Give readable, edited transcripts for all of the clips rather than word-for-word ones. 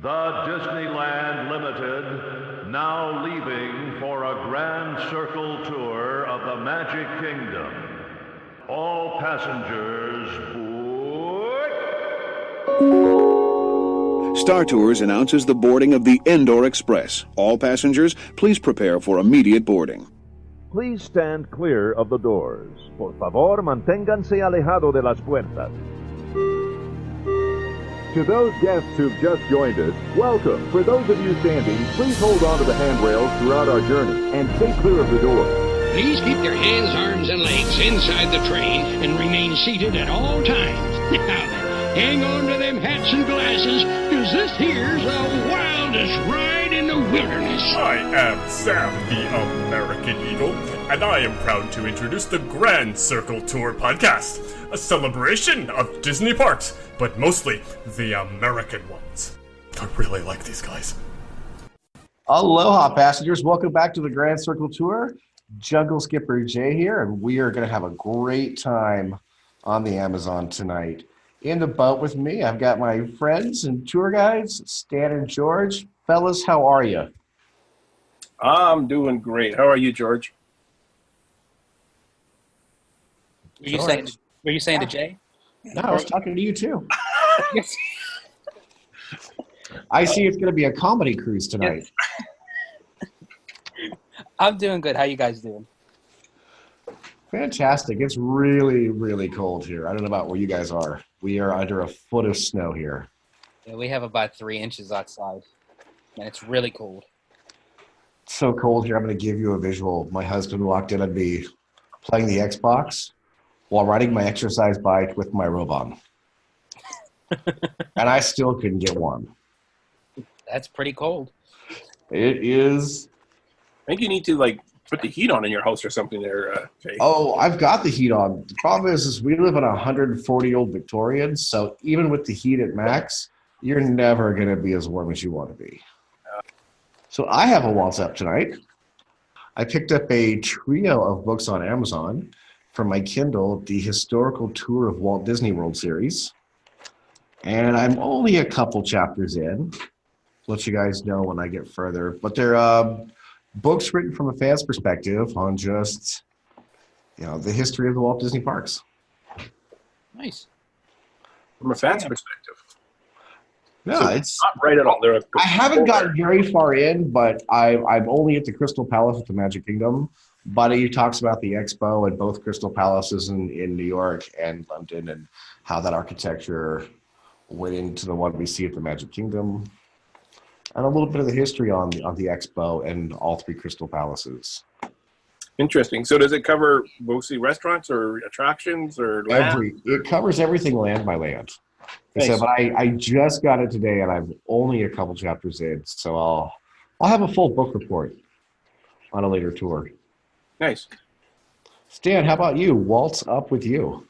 The Disneyland Limited, now leaving for a grand circle tour of the Magic Kingdom. All passengers board. Star Tours announces the boarding of the Endor Express. All passengers, please prepare for immediate boarding. Please stand clear of the doors. Por favor, manténganse alejado de las puertas. To those guests who've just joined us, welcome. For those of you standing, please hold on to the handrails throughout our journey and stay clear of the door. Please keep your hands, arms, and legs inside the train and remain seated at all times. Now then, hang on to them hats and glasses, because this here's the wildest ride in the wilderness. I am Sam, the American Eagle, and I am proud to introduce the Grand Circle Tour podcast, a celebration of Disney parks, but mostly the American ones. I really like these guys. Aloha, passengers. Welcome back to the Grand Circle Tour. Jungle Skipper Jay here, and we are going to have a great time on the Amazon tonight. In the boat with me, I've got my friends and tour guides, Stan and George. Fellas, how are you? I'm doing great. How are you, George? Were you saying to Jay? No, I was talking to you too. I see it's going to be a comedy cruise tonight. I'm doing good. How you guys doing? Fantastic. It's really, really cold here. I don't know about where you guys are. We are under a foot of snow here. Yeah, we have about 3 inches outside, and it's really cold. It's so cold here. I'm going to give you a visual. My husband walked in on me playing the Xbox while riding my exercise bike with my robe on. And I still couldn't get warm. That's pretty cold. It is. I think you need to put the heat on in your house or something there, Jay. Oh, I've got the heat on. The problem is we live in a 140-year-old Victorian, so even with the heat at max, you're never going to be as warm as you want to be. So I have a Walt's Up tonight. I picked up a trio of books on Amazon from my Kindle, the Historical Tour of Walt Disney World series. And I'm only a couple chapters in. Let you guys know when I get further. But they're books written from a fan's perspective on just, the history of the Walt Disney Parks. Nice. From a fan's perspective. No, so it's not right at all. I haven't gotten very far in, but I'm only at the Crystal Palace at the Magic Kingdom. But he talks about the Expo and both Crystal Palaces in New York and London and how that architecture went into the one we see at the Magic Kingdom. And a little bit of the history on the Expo and all 3 Crystal Palaces. Interesting. So does it cover mostly restaurants or attractions or land? It covers everything land by land. Nice. So, but I just got it today, and I'm only a couple chapters in, so I'll have a full book report on a later tour. Nice. Stan, how about you? Walt's up with you.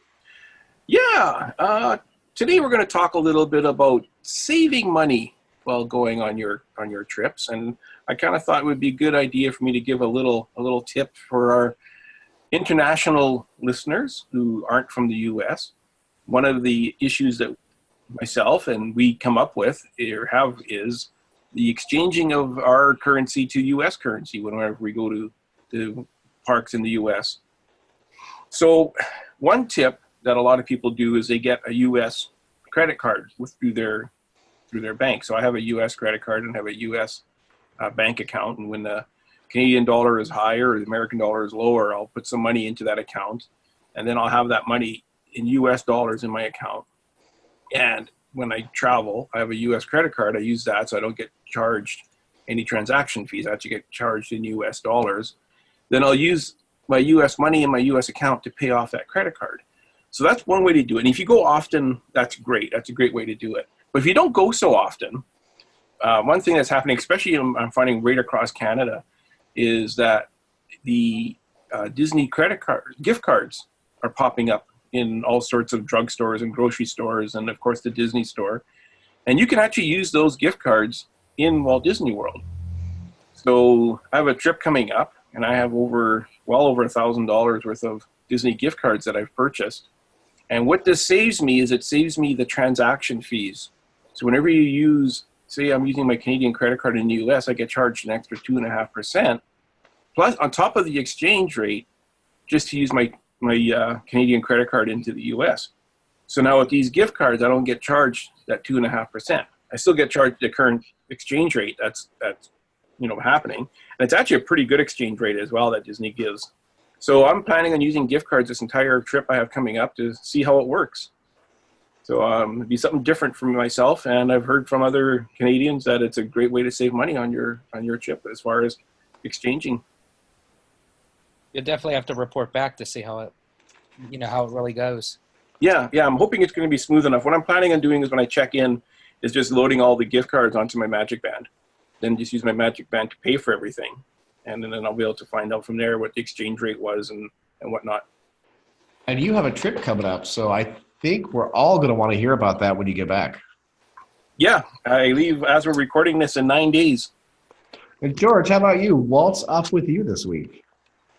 Yeah. Today we're going to talk a little bit about saving money while going on your trips, and I kind of thought it would be a good idea for me to give a little tip for our international listeners who aren't from the U.S. One of the issues that myself and we come up with is the exchanging of our currency to U.S. currency whenever we go to parks in the U.S. So one tip that a lot of people do is they get a U.S. credit card through their bank. So I have a U.S. credit card and have a U.S. Bank account. And when the Canadian dollar is higher or the American dollar is lower, I'll put some money into that account. And then I'll have that money in U.S. dollars in my account. And when I travel, I have a U.S. credit card. I use that so I don't get charged any transaction fees. I actually get charged in U.S. dollars. Then I'll use my U.S. money in my U.S. account to pay off that credit card. So that's one way to do it. And if you go often, that's great. That's a great way to do it. But if you don't go so often, one thing that's happening, especially I'm finding right across Canada, is that the Disney gift cards are popping up in all sorts of drugstores and grocery stores and, of course, the Disney store. And you can actually use those gift cards in Walt Disney World. So I have a trip coming up, and I have well over $1,000 worth of Disney gift cards that I've purchased. And what this saves me is it saves me the transaction fees. So whenever you use say I'm using my Canadian credit card in the U.S., I get charged an extra 2.5%, plus on top of the exchange rate, just to use my Canadian credit card into the U.S. So now with these gift cards, I don't get charged that 2.5%. I still get charged the current exchange rate that's happening. And it's actually a pretty good exchange rate as well that Disney gives. So I'm planning on using gift cards this entire trip I have coming up to see how it works. So it'd be something different for myself, and I've heard from other Canadians that it's a great way to save money on your trip as far as exchanging. You'll definitely have to report back to see how it really goes. Yeah, I'm hoping it's going to be smooth enough. What I'm planning on doing is when I check in, is just loading all the gift cards onto my Magic Band. Then just use my Magic Band to pay for everything. And then I'll be able to find out from there what the exchange rate was and whatnot. And you have a trip coming up, so I think we're all going to want to hear about that when you get back. Yeah, I leave as we're recording this in 9 days. And George, how about you? What's up with you this week?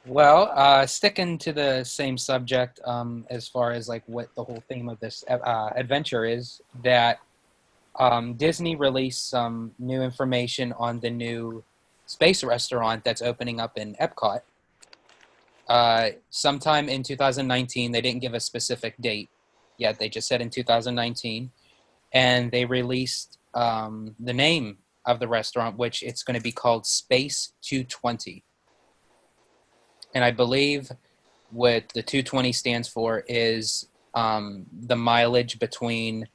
Well, sticking to the same subject as far as like what the whole theme of this adventure is, that Disney released some new information on the new space restaurant that's opening up in Epcot. Sometime in 2019, they didn't give a specific date yet. They just said in 2019. And they released the name of the restaurant, which it's going to be called Space 220. And I believe what the 220 stands for is the mileage between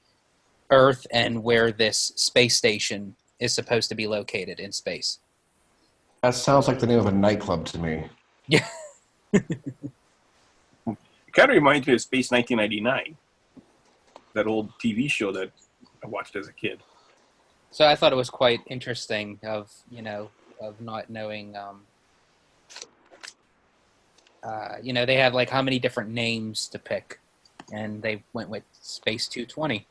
Earth and where this space station is supposed to be located in space. That sounds like the name of a nightclub to me. Yeah. It kind of reminds me of Space 1999, that old TV show that I watched as a kid. So I thought it was quite interesting of not knowing, they had like how many different names to pick, and they went with Space 220.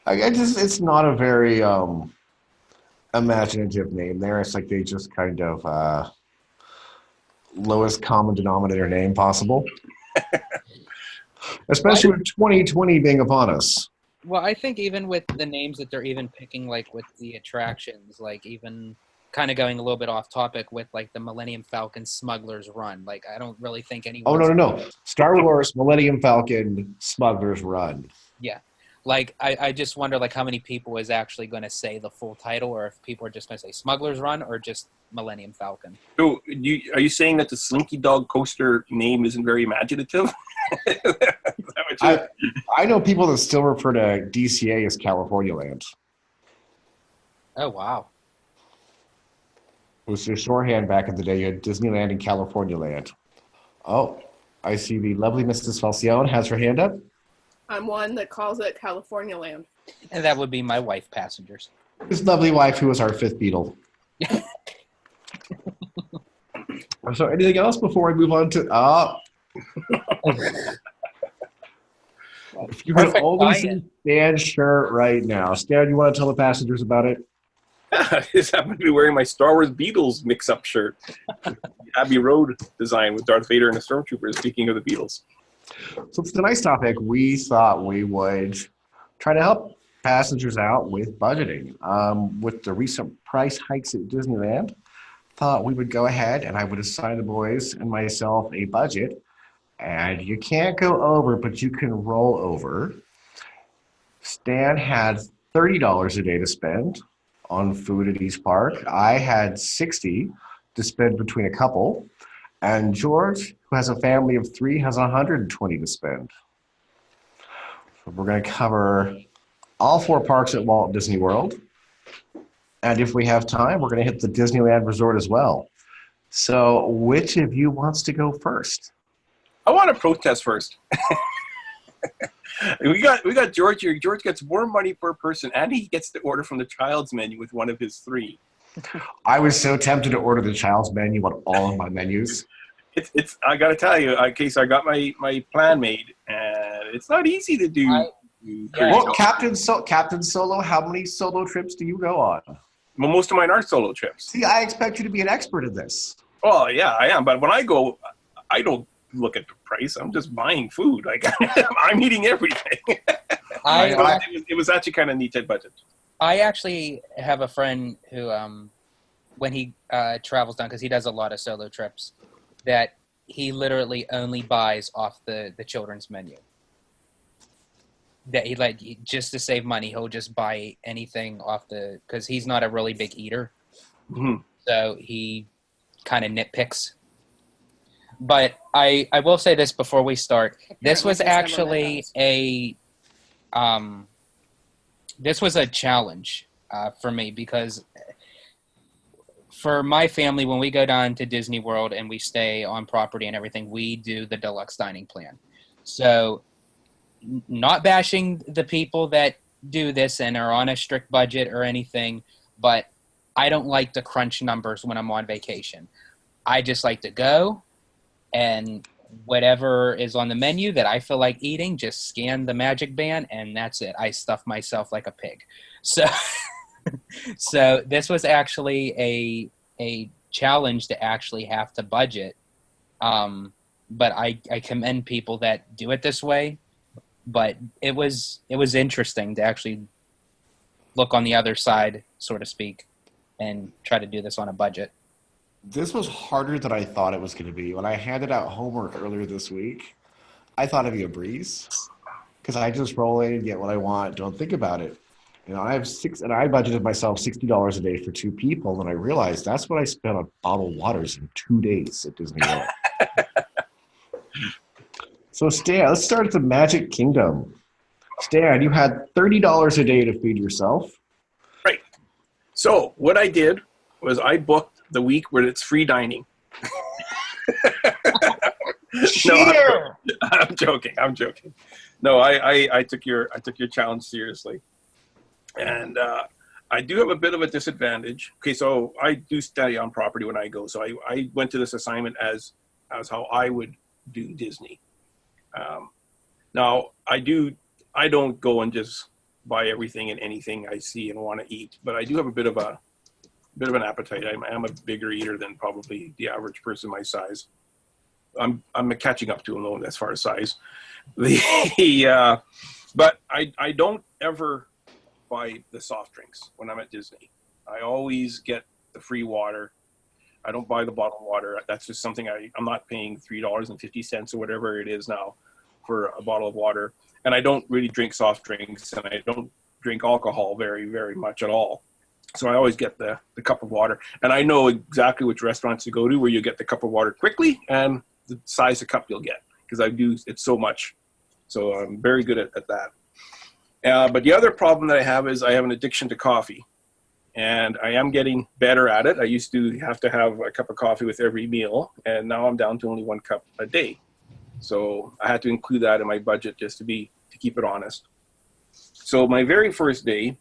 It's not a very imaginative name there. It's like they just kind of lowest common denominator name possible. Especially with 2020 being upon us. Well, I think even with the names that they're even picking, like with the attractions, like even kind of going a little bit off topic with like the Millennium Falcon Smuggler's Run. Like I don't really think anyone. Oh, no. Star Wars Millennium Falcon Smuggler's Run. Yeah. Like, I just wonder, like, how many people is actually going to say the full title, or if people are just going to say Smuggler's Run or just Millennium Falcon. So, are you saying that the Slinky Dog coaster name isn't very imaginative? I know people that still refer to DCA as California Land. Oh, wow. It was their shorthand back in the day. You had Disneyland and California Land. Oh, I see the lovely Mrs. Falcione has her hand up. I'm one that calls it California Land. And that would be my wife, Passengers. His lovely wife, who is our fifth Beatle. So anything else before we move on to... If you could only see Stan's shirt right now. Stan, you want to tell the passengers about it? I just happen to be wearing my Star Wars Beatles mix-up shirt. Abbey Road design with Darth Vader and the Stormtroopers, speaking of the Beatles. So it's a nice topic. We thought we would try to help passengers out with budgeting. With the recent price hikes at Disneyland, thought we would go ahead and I would assign the boys and myself a budget. And you can't go over, but you can roll over. Stan had $30 a day to spend on food at each park. I had $60 to spend between a couple. And George, who has a family of 3, has $120 to spend. So we're going to cover all 4 parks at Walt Disney World. And if we have time, we're going to hit the Disneyland Resort as well. So which of you wants to go first? I want to protest first. we got George here. George gets more money per person, and he gets to order from the child's menu with one of his 3. I was so tempted to order the child's menu on all of my menus. It's. I got to tell you, so I got my plan made, and it's not easy to do. Well, Captain Solo, how many solo trips do you go on? Well, most of mine are solo trips. See, I expect you to be an expert in this. Oh, yeah, I am. But when I go, I don't look at the price. I'm just buying food. Like I'm eating everything. It was actually kind of neat at budget. I actually have a friend who, when he travels down, because he does a lot of solo trips, that he literally only buys off the children's menu. That just to save money, he'll just buy anything off because he's not a really big eater. Mm-hmm. So he kind of nitpicks. But I will say this before we start. This was actually this was a challenge for me, because for my family, when we go down to Disney World and we stay on property and everything, we do the deluxe dining plan. So not bashing the people that do this and are on a strict budget or anything, but I don't like to crunch numbers when I'm on vacation. I just like to go, and whatever is on the menu that I feel like eating, just scan the magic band, and that's it. I stuff myself like a pig. So so this was actually a challenge to actually have to budget. But I commend people that do it this way. But it was interesting to actually look on the other side, so to speak, and try to do this on a budget. This was harder than I thought it was going to be. When I handed out homework earlier this week, I thought it'd be a breeze, because I just roll in, get what I want, don't think about it. You know, I budgeted myself $60 a day for 2 people, and I realized that's what I spent on bottled waters in 2 days at Disney World. So Stan, let's start at the Magic Kingdom. Stan, you had $30 a day to feed yourself. Right. So what I did was I booked the week where it's free dining. Cheer! No, I'm joking. No, I took your challenge seriously, and I do have a bit of a disadvantage. Okay, so I do study on property when I go. So I went to this assignment as how I would do Disney. Now I don't go and just buy everything and anything I see and want to eat, but I do have a bit of an appetite. I'm a bigger eater than probably the average person my size. I'm catching up to him though as far as size. But I don't ever buy the soft drinks when I'm at Disney. I always get the free water. I don't buy the bottled water. That's just something I'm not paying $3.50 or whatever it is now for a bottle of water. And I don't really drink soft drinks, and I don't drink alcohol very, very much at all. So I always get the cup of water. And I know exactly which restaurants to go to where you get the cup of water quickly and the size of cup you'll get, because I do it so much. So I'm very good at that. But the other problem that I have is I have an addiction to coffee. And I am getting better at it. I used to have a cup of coffee with every meal, and now I'm down to only 1 cup a day. So I had to include that in my budget just to keep it honest. So my very first day,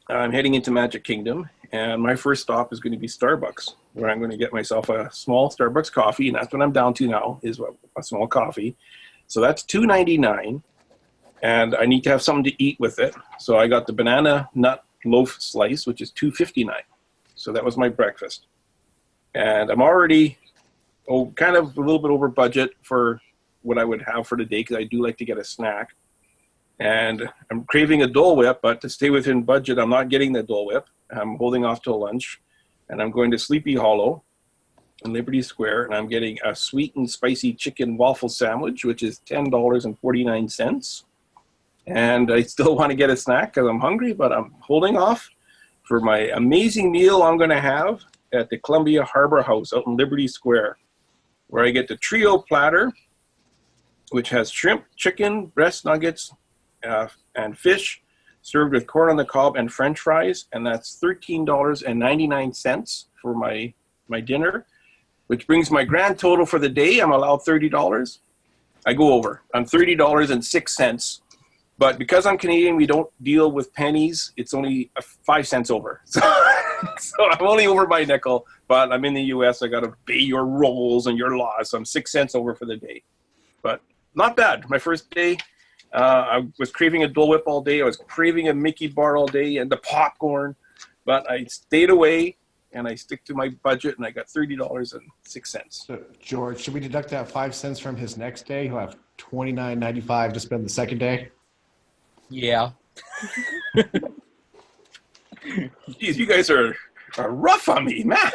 I'm heading into Magic Kingdom, and my first stop is going to be Starbucks, where I'm going to get myself a small Starbucks coffee, and that's what I'm down to now, is a small coffee. So that's $2.99, and I need to have something to eat with it. So I got the banana nut loaf slice, which is $2.59. So that was my breakfast. And I'm already kind of a little bit over budget for what I would have for the day, because I do like to get a snack. And I'm craving a Dole Whip, but to stay within budget, I'm not getting the Dole Whip. I'm holding off till lunch, and I'm going to Sleepy Hollow in Liberty Square, and I'm getting a sweet and spicy chicken waffle sandwich, which is $10.49. And I still want to get a snack because I'm hungry, but I'm holding off for my amazing meal I'm going to have at the Columbia Harbor House out in Liberty Square, where I get the trio platter, which has shrimp, chicken, breast nuggets, and fish, served with corn on the cob and French fries, and that's $13.99 for my dinner, which brings my grand total for the day. I'm allowed $30. I go over. I'm $30.06. But because I'm Canadian, we don't deal with pennies. It's only 5 cents over. So I'm only over by nickel, but I'm in the U.S. I got to pay your rolls and your laws. So I'm 6 cents over for the day. But not bad. My first day, I was craving a Dole Whip all day. I was craving a Mickey bar all day and the popcorn. But I stayed away, and I stick to my budget, and I got $30.06. So, George, should we deduct that 5 cents from his next day? He'll have $29.95 to spend the second day. Yeah. Geez, you guys are rough on me, man.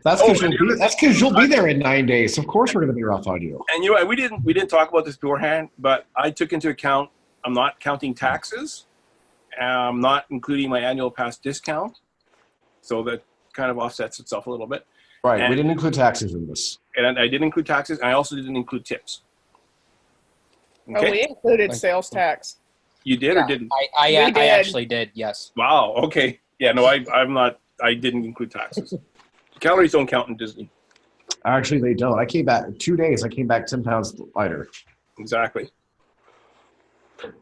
That's because you'll be there in 9 days. Of course, we're going to be rough on you. And you know what? We didn't talk about this beforehand, but I took into account. I'm not counting taxes. I'm not including my annual pass discount, so that kind of offsets itself a little bit. Right. And, we didn't include taxes in this. And I didn't include taxes. And I also didn't include tips. Oh, we included sales tax. You did or didn't? I actually did, yes. Wow. Okay. Yeah. No, I'm not. I didn't include taxes. Calories don't count in Disney. Actually, they don't. I came back 2 days. I came back 10 pounds lighter. Exactly.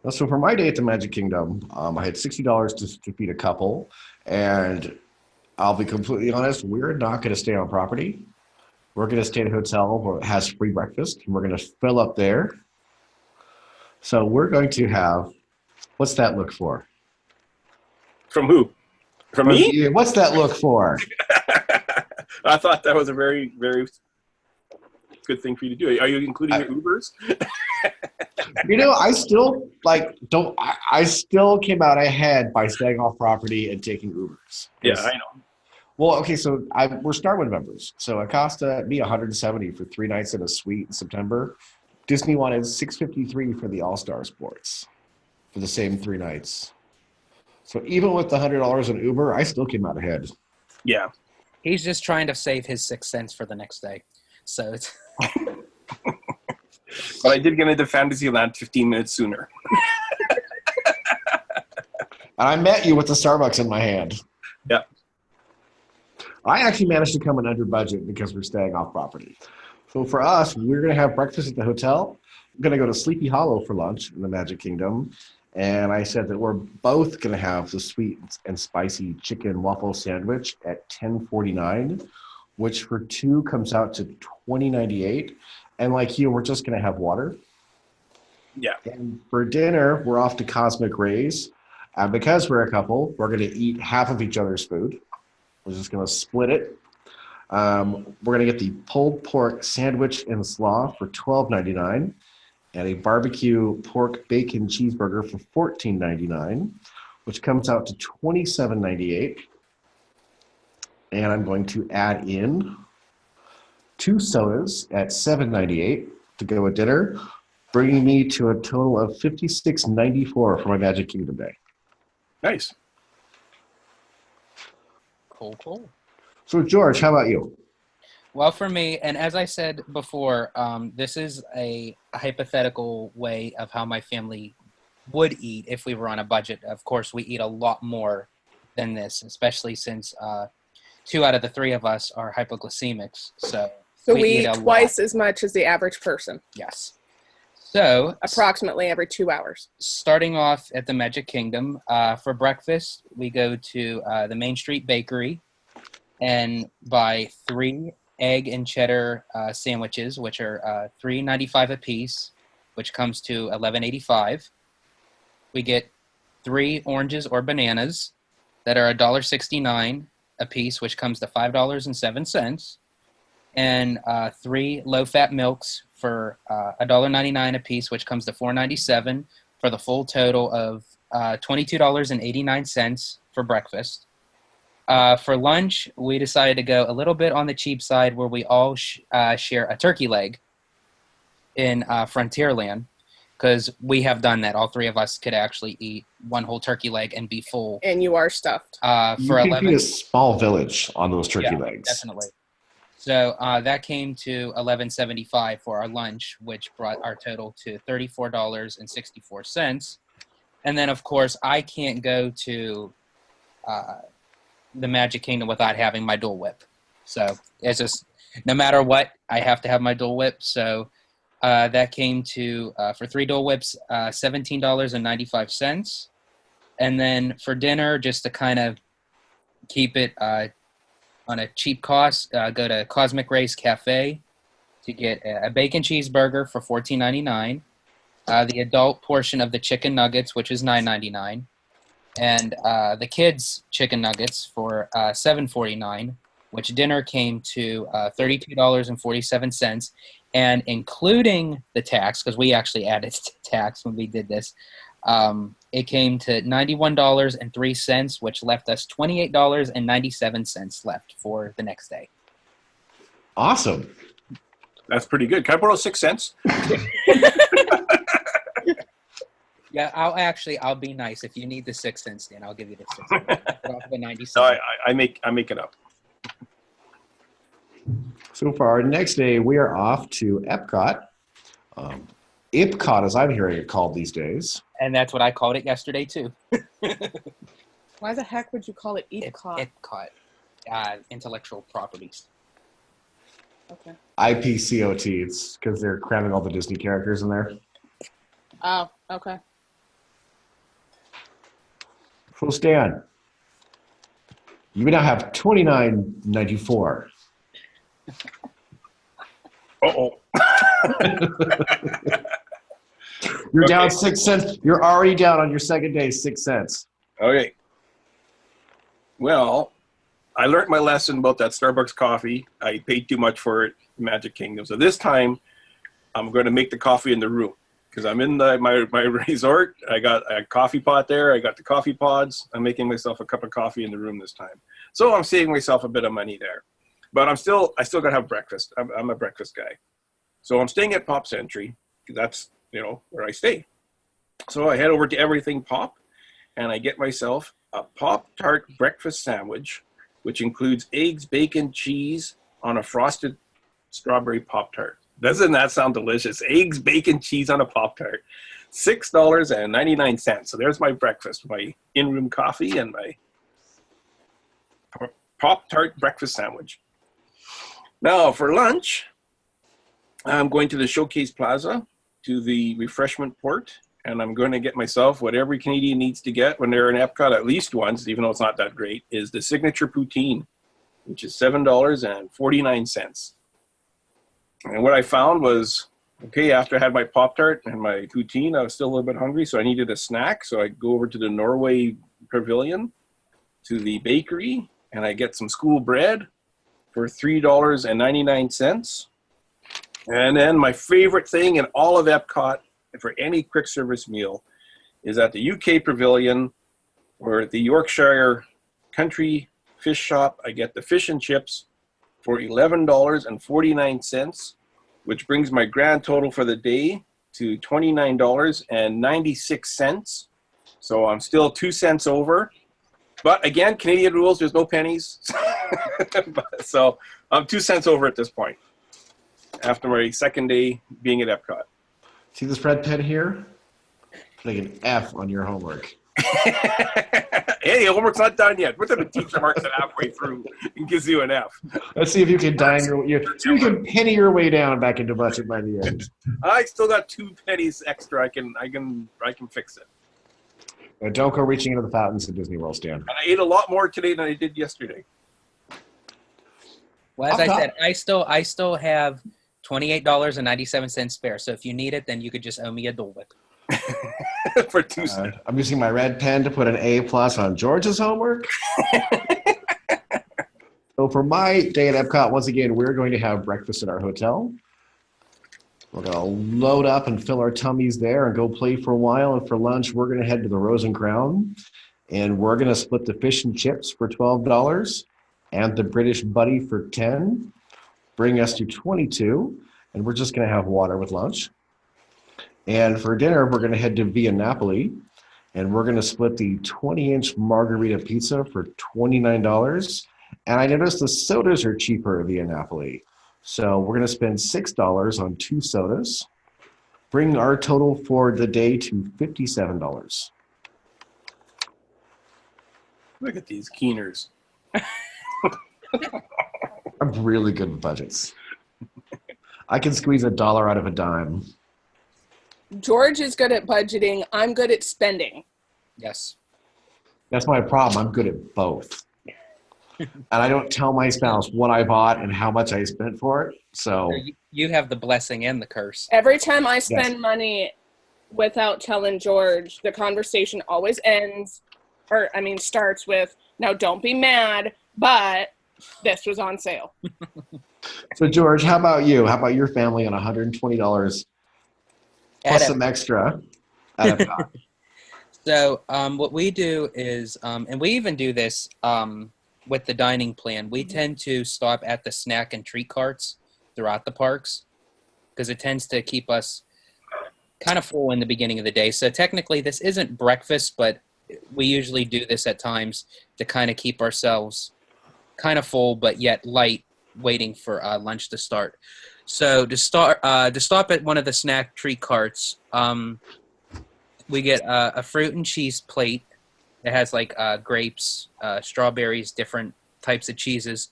So for my day at the Magic Kingdom, I had $60 to feed a couple, and I'll be completely honest, we're not going to stay on property. We're going to stay at a hotel where it has free breakfast, and we're going to fill up there. So we're going to have, what's that look for? From who? From me? What's that look for? I thought that was a very, very good thing for you to do. Are you including your Ubers? I still I still came out ahead by staying off property and taking Ubers. Yeah, I know. Well, okay, so we're Starwood members. So it cost me $170 for 3 nights in a suite in September. Disney wanted $653 for the All-Star Sports for the same 3 nights. So even with the $100 in Uber, I still came out ahead. Yeah. He's just trying to save his 6 cents for the next day. So it's... But I did get into Fantasyland 15 minutes sooner. And I met you with the Starbucks in my hand. Yeah. I actually managed to come in under budget because we're staying off property. So for us, we're going to have breakfast at the hotel. I'm going to go to Sleepy Hollow for lunch in the Magic Kingdom. And I said that we're both going to have the sweet and spicy chicken waffle sandwich at $10.49, which for 2 comes out to $20.98. And like you, we're just going to have water. Yeah. And for dinner, we're off to Cosmic Rays. And because we're a couple, we're going to eat half of each other's food. We're just going to split it. We're going to get the pulled pork sandwich and slaw for $12.99 and a barbecue pork bacon cheeseburger for $14.99, which comes out to $27.98. And I'm going to add in 2 sodas at $7.98 to go with dinner, bringing me to a total of $56.94 for my Magic Kingdom day. Nice. Cool. So, George, how about you? Well, for me, and as I said before, this is a hypothetical way of how my family would eat if we were on a budget. Of course, we eat a lot more than this, especially since 2 out of the 3 of us are hypoglycemics. So we eat twice as much as the average person. Yes. So approximately every 2 hours. Starting off at the Magic Kingdom, for breakfast, we go to the Main Street Bakery and buy 3 egg and cheddar sandwiches, which are $3.95 a piece, which comes to $11.85. We get 3 oranges or bananas that are $1.69 a piece, which comes to $5.07, and 3 low-fat milks for $1.99 a piece, which comes to $4.97 for the full total of $22.89 for breakfast. For lunch, we decided to go a little bit on the cheap side where we all share a turkey leg in Frontierland, because we have done that. All 3 of us could actually eat 1 whole turkey leg and be full. And you are stuffed. You can be a small village on those turkey legs. Definitely. So that came to $11.75 for our lunch, which brought our total to $34.64. And then, of course, I can't go to the Magic Kingdom without having my Dole Whip. So it's just, no matter what, I have to have my Dole Whip. So that came to, for 3 Dole Whips, $17.95. And then for dinner, just to kind of keep it on a cheap cost, go to Cosmic Rays Cafe to get a bacon cheeseburger for $14.99, the adult portion of the chicken nuggets, which is $9.99, and the kids' chicken nuggets for $7.49, which dinner came to $32.47, and including the tax, because we actually added tax when we did this, it came to $91.03, which left us $28.97 left for the next day. Awesome. That's pretty good. Can I borrow 6 cents? Yeah, I'll be nice. If you need the 6 cents, Dan, I'll give you the 6 cents. Off the 97. No, I make it up. So for our next day, we are off to Epcot. Epcot, as I'm hearing it called these days. And that's what I called it yesterday, too. Why the heck would you call it Epcot? Epcot. Intellectual properties. Okay. IPCOT. It's because they're cramming all the Disney characters in there. Oh, okay. So Stan, you now have $29.94. Uh-oh. You're down 6 cents. You're already down on your second day, 6 cents. Okay. Well, I learned my lesson about that Starbucks coffee. I paid too much for it in Magic Kingdom. So this time, I'm going to make the coffee in the room. Because I'm in my resort. I got a coffee pot there. I got the coffee pods. I'm making myself a cup of coffee in the room this time. So I'm saving myself a bit of money there. But I still got to have breakfast. I'm a breakfast guy. So I'm staying at Pop Century. That's, where I stay. So I head over to Everything Pop, and I get myself a Pop-Tart breakfast sandwich, which includes eggs, bacon, cheese on a frosted strawberry Pop-Tart. Doesn't that sound delicious? Eggs, bacon, cheese on a Pop-Tart. $6.99. So there's my breakfast, my in-room coffee and my Pop-Tart breakfast sandwich. Now for lunch, I'm going to the Showcase Plaza, to the refreshment port, and I'm going to get myself what every Canadian needs to get when they're in Epcot at least once, even though it's not that great, is the signature poutine, which is $7.49. And what I found was, okay, after I had my Pop-Tart and my poutine, I was still a little bit hungry, so I needed a snack. So I go over to the Norway Pavilion, to the bakery, and I get some school bread for $3.99. And then my favorite thing in all of Epcot for any quick service meal is at the UK Pavilion, or at the Yorkshire Country Fish Shop. I get the fish and chips for $11.49, which brings my grand total for the day to $29.96. So I'm still 2 cents over. But again, Canadian rules, there's no pennies. So I'm 2 cents over at this point, after my second day being at Epcot. See this red pen here? Putting an F on your homework. Hey, homework's not done yet. What if the teacher marks it halfway through and gives you an F? Let's see if you can you can penny your way down back into budget by the end. I still got 2 pennies extra. I can fix it. Don't go reaching into the fountains at Disney World, Stan. And I ate a lot more today than I did yesterday. Well, as I said, I still have $28.97 spare. So if you need it, then you could just owe me a Dole Whip. For 2 cents. I'm using my red pen to put an A+ on George's homework. So for my day at Epcot, once again, we're going to have breakfast at our hotel. We're going to load up and fill our tummies there and go play for a while. And for lunch, we're going to head to the Rose and Crown. And we're going to split the fish and chips for $12 and the British Buddy for $10, bring us to $22. And we're just going to have water with lunch. And for dinner, we're going to head to Via Napoli. And we're going to split the 20-inch margarita pizza for $29. And I noticed the sodas are cheaper at Via Napoli. So we're going to spend $6 on 2 sodas, bring our total for the day to $57. Look at these keeners. I'm really good with budgets. I can squeeze $1 out of a dime. George is good at budgeting. I'm good at spending. Yes. That's my problem. I'm good at both. And I don't tell my spouse what I bought and how much I spent for it. So you have the blessing and the curse. Every time I spend money without telling George, the conversation always starts with, now don't be mad, but this was on sale. So George, how about you? How about your family on $120 plus some extra? So what we do is, and we even do this with the dining plan, we tend to stop at the snack and treat carts throughout the parks because it tends to keep us kind of full in the beginning of the day. So technically this isn't breakfast, but we usually do this at times to kind of keep ourselves kind of full, but yet light, waiting for lunch to start. So to stop at one of the snack treat carts, we get a fruit and cheese plate that has like grapes, strawberries, different types of cheeses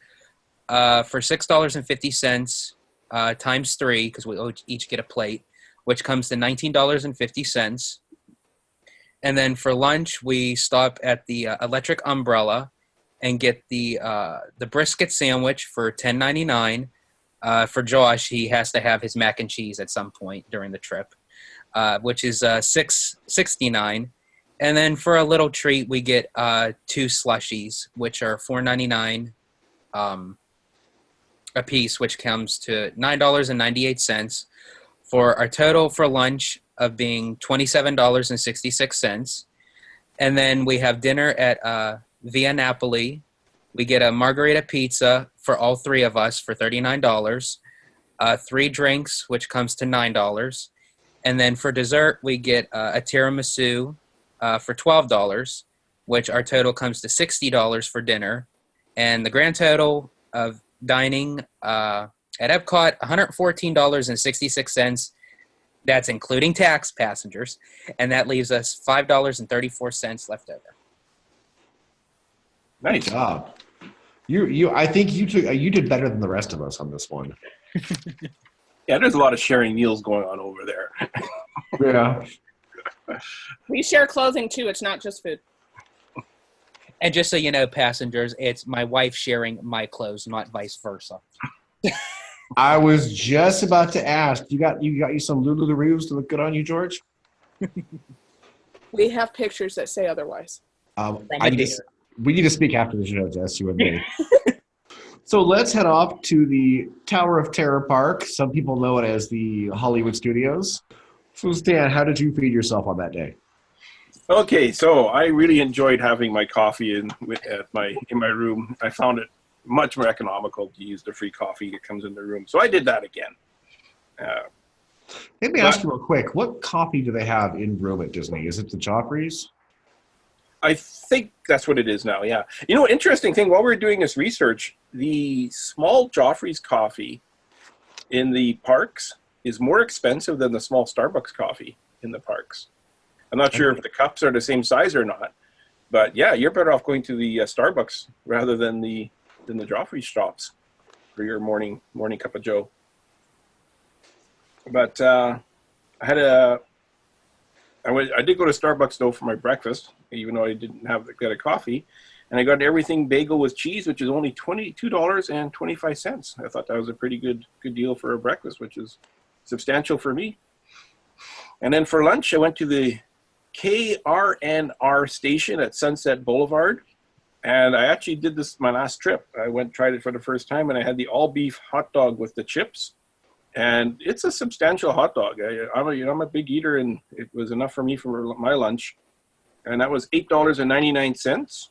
for $6.50 times 3, because we each get a plate, which comes to $19.50. And then for lunch, we stop at the Electric Umbrella and get the brisket sandwich for $10.99. For Josh, he has to have his mac and cheese at some point during the trip, which is $6.69. And then for a little treat, we get 2 slushies, which are $4.99 a piece, which comes to $9.98 for our total for lunch of being $27.66. And then we have dinner at Via Napoli. We get a margarita pizza for all 3 of us for $39, 3 drinks, which comes to $9. And then for dessert, we get a tiramisu for $12, which our total comes to $60 for dinner. And the grand total of dining at Epcot, $114.66. That's including tax, passengers. And that leaves us $5.34 left over. Nice job. I think you did better than the rest of us on this one. Yeah, there's a lot of sharing meals going on over there. Yeah. We share clothing too. It's not just food. And just so you know, passengers, it's my wife sharing my clothes, not vice versa. I was just about to ask. You got some Lululeroos to look good on you, George? We have pictures that say otherwise. We need to speak after the show, Jess, you and me. So let's head off to the Tower of Terror Park. Some people know it as the Hollywood Studios. So Stan, how did you feed yourself on that day? Okay, so I really enjoyed having my coffee in my room. I found it much more economical to use the free coffee that comes in the room. So I did that again. Let me ask you real quick. What coffee do they have in room at Disney? Is it the Joffrey's? I think that's what it is now, yeah. You know, interesting thing, while we were doing this research, the small Joffrey's coffee in the parks is more expensive than the small Starbucks coffee in the parks. I'm not sure if the cups are the same size or not, but yeah, you're better off going to the Starbucks rather than the Joffrey's shops for your morning cup of joe. But I did go to Starbucks though for my breakfast, even though I didn't get a coffee, and I got everything bagel with cheese, which is only $22.25. I thought that was a pretty good deal for a breakfast, which is substantial for me. And then for lunch, I went to the KRNR station at Sunset Boulevard, and I actually did this my last trip. I tried it for the first time, and I had the all beef hot dog with the chips. And it's a substantial hot dog. I'm a big eater, and it was enough for me for my lunch. And that was $8.99.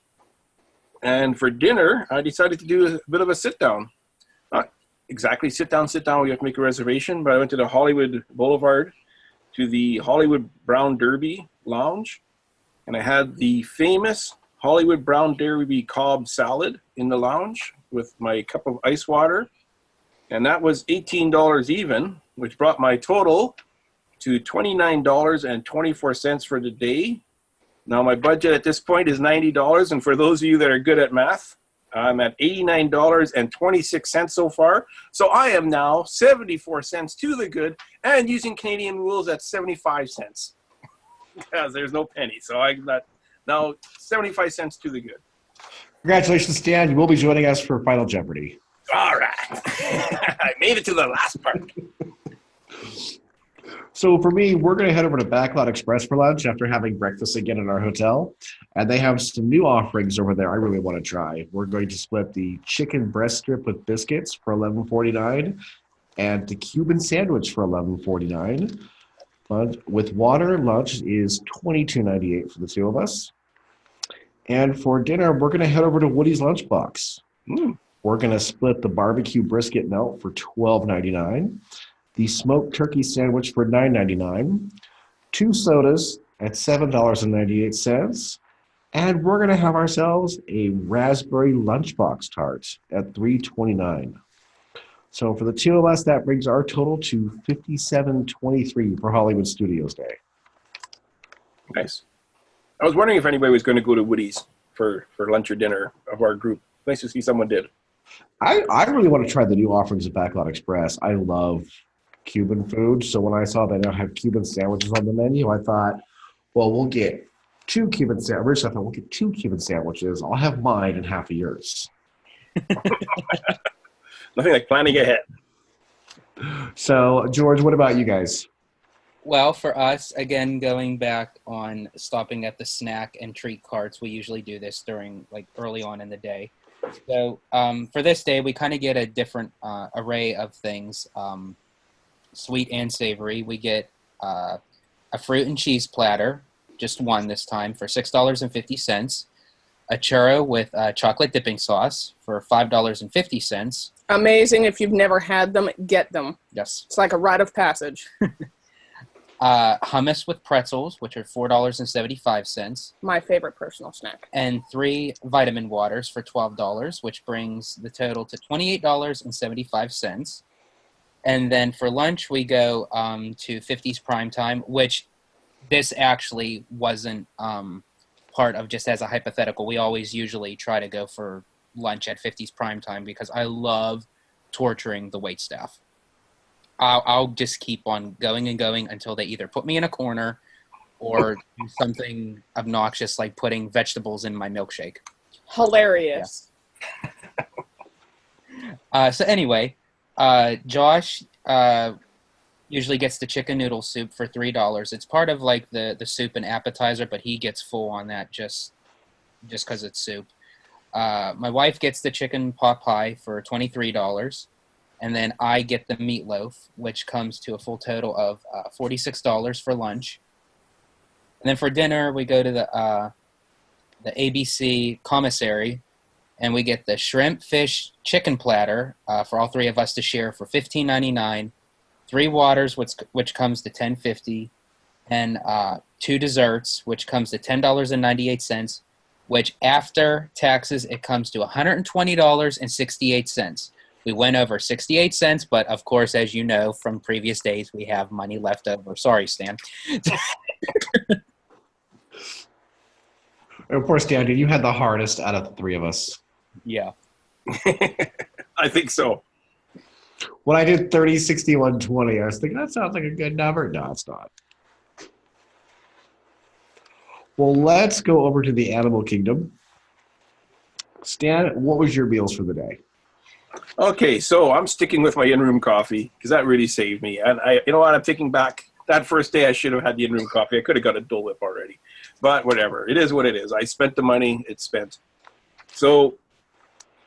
And for dinner, I decided to do a bit of a sit-down. Not exactly sit-down. We have to make a reservation. But I went to the Hollywood Boulevard to the Hollywood Brown Derby Lounge. And I had the famous Hollywood Brown Derby Cobb salad in the lounge with my cup of ice water. And that was $18 even, which brought my total to $29.24 for the day. Now, my budget at this point is $90, and for those of you that are good at math, I'm at $89.26 so far. So I am now 74 cents to the good, and using Canadian rules, that's 75 cents. Because there's no penny, so I got now 75 cents to the good. Congratulations, Stan. You will be joining us for Final Jeopardy. All right. I made it to the last part. So for me, we're going to head over to Backlot Express for lunch after having breakfast again in our hotel. And they have some new offerings over there I really want to try. We're going to split the chicken breast strip with biscuits for $11.49 and the Cuban sandwich for $11.49. With water, lunch is $22.98 for the two of us. And for dinner, we're going to head over to Woody's Lunchbox. We're going to split the barbecue brisket melt for $12.99, the smoked turkey sandwich for $9.99, 2 sodas at $7.98, and we're going to have ourselves a raspberry lunchbox tart at $3.29. So for the two of us, that brings our total to $57.23 for Hollywood Studios Day. Nice. I was wondering if anybody was going to go to Woody's for lunch or dinner of our group. Nice to see someone did. I really want to try the new offerings at Backlot Express. I love Cuban food. So when I saw they now have Cuban sandwiches on the menu, I thought, well, we'll get 2 Cuban sandwiches. I thought we'll get 2 Cuban sandwiches. I'll have mine and half of yours. Nothing like planning ahead. So, George, what about you guys? Well, for us, again, going back on stopping at the snack and treat carts, we usually do this during, like, early on in the day. So for this day, we kind of get a different array of things, sweet and savory. We get a fruit and cheese platter, just one this time, for $6.50. A churro with chocolate dipping sauce for $5.50. Amazing. If you've never had them, get them. Yes. It's like a rite of passage. Hummus with pretzels, which are $4.75. My favorite personal snack. And 3 vitamin waters for $12, which brings the total to $28.75. And then for lunch, we go to 50's Prime Time, which this actually wasn't part of just as a hypothetical. We always usually try to go for lunch at 50's Prime Time because I love torturing the waitstaff. I'll just keep on going and going until they either put me in a corner or do something obnoxious like putting vegetables in my milkshake. Hilarious. Yeah. So anyway, Josh usually gets the chicken noodle soup for $3. It's part of like the soup and appetizer, but he gets full on that just because it's soup. My wife gets the chicken pot pie for $23. And then I get the meatloaf, which comes to a full total of $46 for lunch. And then for dinner, we go to the ABC commissary, and we get the shrimp, fish, chicken platter for all 3 of us to share for $15.99, 3 waters, which comes to $10.50, and 2 desserts, which comes to $10.98, which after taxes, it comes to $120.68. We went over 68 cents, but of course, as you know from previous days, we have money left over. Sorry, Stan. Of course, Dan, you had the hardest out of the 3 of us. Yeah. I think so. When I did 30, 61, 20, I was thinking, that sounds like a good number. No, it's not. Well, let's go over to the animal kingdom. Stan, what was your meals for the day? Okay, so I'm sticking with my in-room coffee because that really saved me. And you know what? I'm taking back that first day. I should have had the in-room coffee. I could have got a Dole Whip already, but whatever. It is what it is. I spent the money. It's spent. So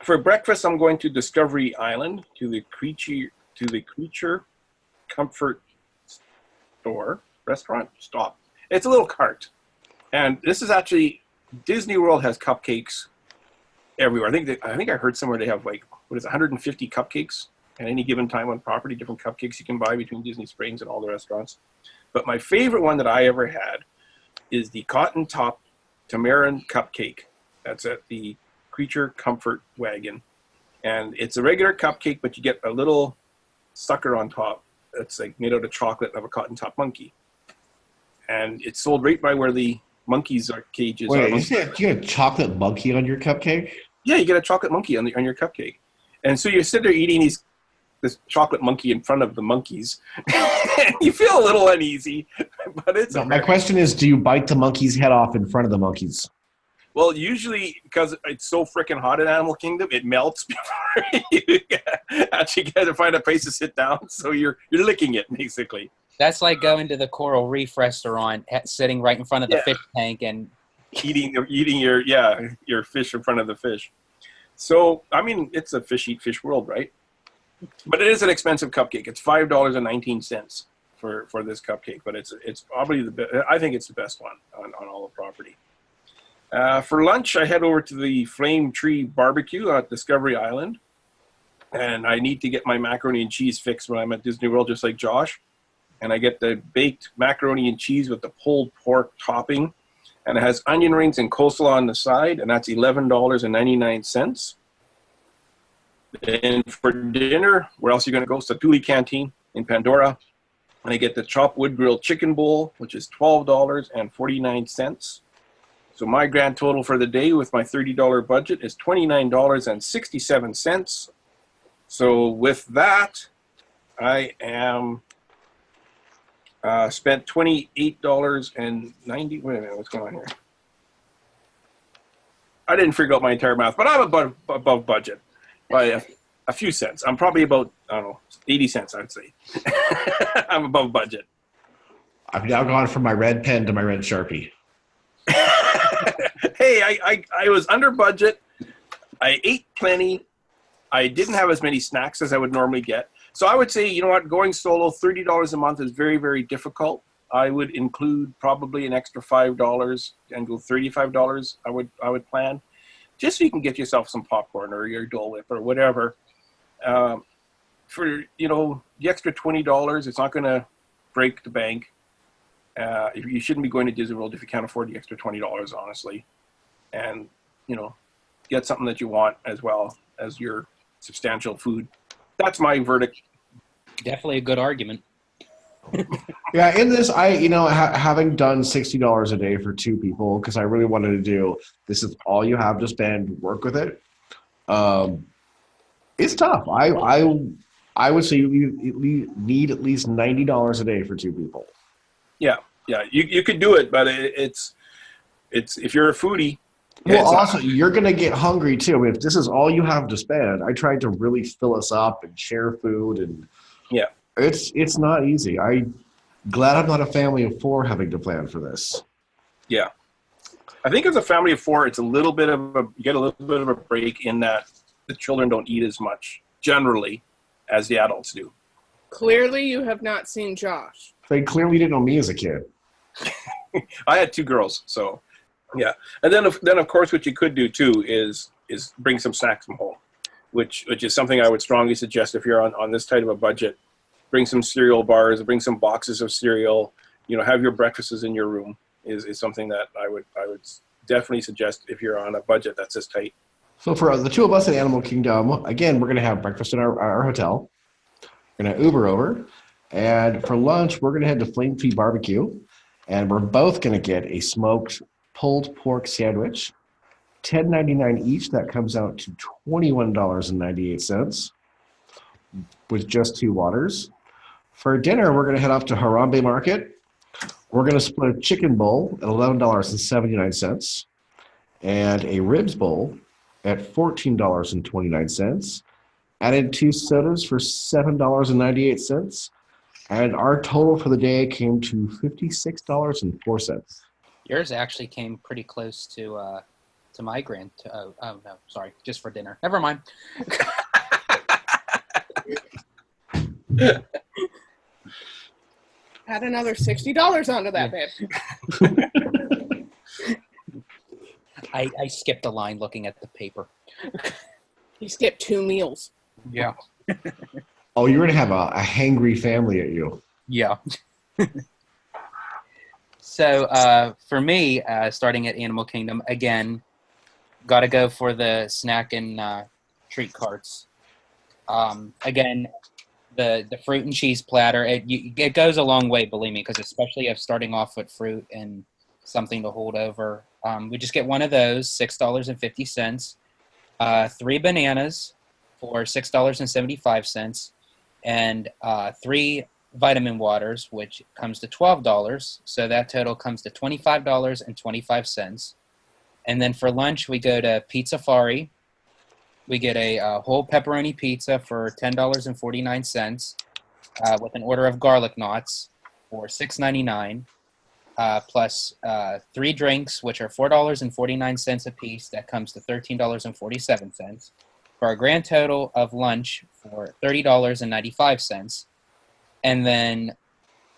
for breakfast, I'm going to Discovery Island to the Creature Comfort Restaurant. Stop. It's a little cart, and this is actually Disney World has cupcakes everywhere. I think I heard somewhere they have like 150 cupcakes at any given time on property, different cupcakes you can buy between Disney Springs and all the restaurants. But my favorite one that I ever had is the Cotton Top Tamarin Cupcake. That's at the Creature Comfort Wagon. And it's a regular cupcake, but you get a little sucker on top that's like made out of chocolate of a cotton top monkey. And it's sold right by where the monkeys are cages. Wait, you get a chocolate monkey on your cupcake? Yeah, you get a chocolate monkey on your cupcake. And so you sit there eating this chocolate monkey in front of the monkeys. You feel a little uneasy, but it's... No, my question is, do you bite the monkey's head off in front of the monkeys? Well, usually, because it's so freaking hot in Animal Kingdom, it melts before you actually get to find a place to sit down. So you're licking it, basically. That's like going to the Coral Reef restaurant, sitting right in front of the fish tank and... eating your fish in front of the fish. So, I mean, it's a fish eat fish world, right? But it is an expensive cupcake. It's $5.19. for this cupcake, but it's probably I think it's the best one on all the property. For lunch, I head over to the Flame Tree Barbecue at Discovery Island, and I need to get my macaroni and cheese fixed when I'm at Disney World, just like Josh. And I get the baked macaroni and cheese with the pulled pork topping, and it has onion rings and coleslaw on the side, and that's $11.99. And for dinner, where else are you going to go? Satuli Canteen in Pandora. And I get the chopped wood grilled chicken bowl, which is $12.49. So my grand total for the day with my $30 budget is $29.67. So with that, I am spent $28.90. Wait a minute, what's going on here? I didn't figure out my entire math, but I'm above budget by a few cents. I'm probably about, I don't know, 80 cents, I would say. I'm above budget. I've now gone from my red pen to my red Sharpie. Hey, I was under budget. I ate plenty. I didn't have as many snacks as I would normally get. So I would say, you know what, going solo, $30 a month is very, very difficult. I would include probably an extra $5 and go $35. I would plan, just so you can get yourself some popcorn or your Dole Whip or whatever. For the extra $20, it's not going to break the bank. You shouldn't be going to Disney World if you can't afford the extra $20, honestly. And get something that you want as well as your substantial food. That's my verdict. Definitely a good argument. Yeah, in this, having done $60 a day for two people, because I really wanted to do, this is all you have to spend, work with it. It's tough. I would say you need at least $90 a day for two people. Yeah, you could do it, but it's if you're a foodie. Well, also, you're going to get hungry, too. I mean, if this is all you have to spend, I tried to really fill us up and share food. And yeah, it's not easy. I'm glad I'm not a family of four having to plan for this. Yeah. I think as a family of four, it's you get a little bit of a break in that the children don't eat as much, generally, as the adults do. Clearly, you have not seen Josh. They clearly didn't know me as a kid. I had two girls, so... Yeah, and then of course what you could do too is bring some snacks from home, which is something I would strongly suggest if you're on this tight of a budget. Bring some cereal bars, bring some boxes of cereal. Have your breakfasts in your room is something that I would definitely suggest if you're on a budget that's this tight. So for the two of us at Animal Kingdom, again, we're going to have breakfast in our hotel. We're going to Uber over, and for lunch we're going to head to Flame Tree Barbecue, and we're both going to get a smoked pulled pork sandwich, $10.99 each. That comes out to $21.98 with just two waters. For dinner, we're going to head off to Harambe Market. We're going to split a chicken bowl at $11.79 and a ribs bowl at $14.29. Added two sodas for $7.98. And our total for the day came to $56.04. Yours actually came pretty close to my grand. Oh no, sorry, just for dinner. Never mind. Add another $60 onto that, babe. I skipped a line looking at the paper. You skipped 2 meals. Yeah. Oh, you're going to have a hangry family at you. Yeah. So for me, starting at Animal Kingdom, again, got to go for the snack and treat carts. Again, the fruit and cheese platter, it goes a long way, believe me, because especially if starting off with fruit and something to hold over. We just get one of those, $6.50. 3 bananas for $6.75, and 3 vitamin waters, which comes to $12. So that total comes to $25.25. And then for lunch, we go to Pizzafari. We get a whole pepperoni pizza for $10.49 with an order of garlic knots for $6.99, plus 3 drinks, which are $4.49 a piece. That comes to $13.47 for a grand total of lunch for $30.95. And then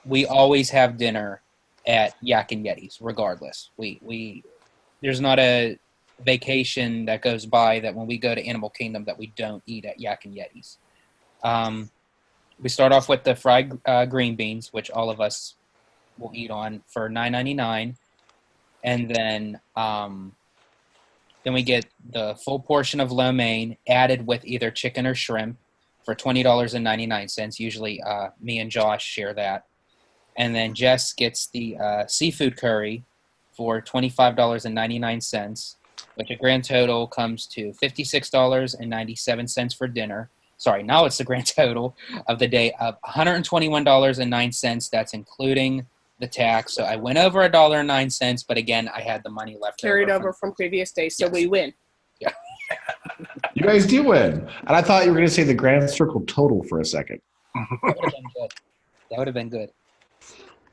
we always have dinner at Yak and Yeti's, regardless. There's not a vacation that goes by that when we go to Animal Kingdom that we don't eat at Yak and Yeti's. We start off with the fried green beans, which all of us will eat on for $9.99, and then we get the full portion of lo mein added with either chicken or shrimp for $20.99. Usually, me and Josh share that, and then Jess gets the seafood curry for $25.99, which a grand total comes to $56.97 for dinner. Sorry, now it's the grand total of the day of $121.09. That's including the tax. So I went over $1.09, but again, I had the money left Carried over from previous days, so Yes. we win. Yeah. You guys do win. And I thought you were going to say the grand circle total for a second. That would have been good. That would have been good.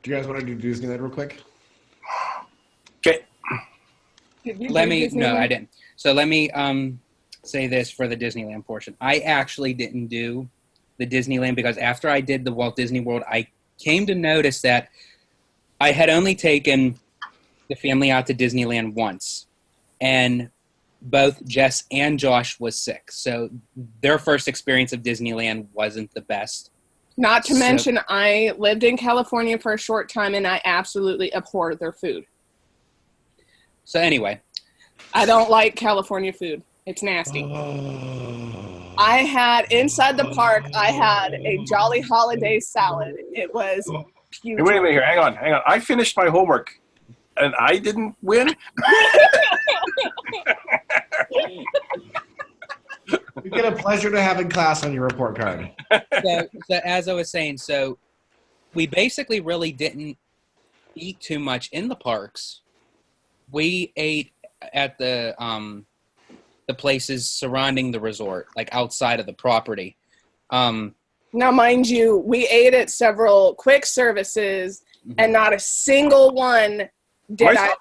Do you guys want to do Disneyland real quick? Okay. No, I didn't. So let me say this for the Disneyland portion. I actually didn't do the Disneyland because after I did the Walt Disney World, I came to notice that I had only taken the family out to Disneyland once, and both Jess and Josh was sick. So their first experience of Disneyland wasn't the best. Not to mention, I lived in California for a short time, and I absolutely abhor their food. So anyway. I don't like California food. It's nasty. I had, inside the park, I had a Jolly Holiday salad. It was Hey, wait a minute here. Hang on. I finished my homework, and I didn't win? You get a pleasure to have in class on your report card. So as I was saying, so we basically really didn't eat too much in the parks. We ate at the places surrounding the resort, like outside of the property. Now, mind you, we ate at several quick services, and not a single one did I like.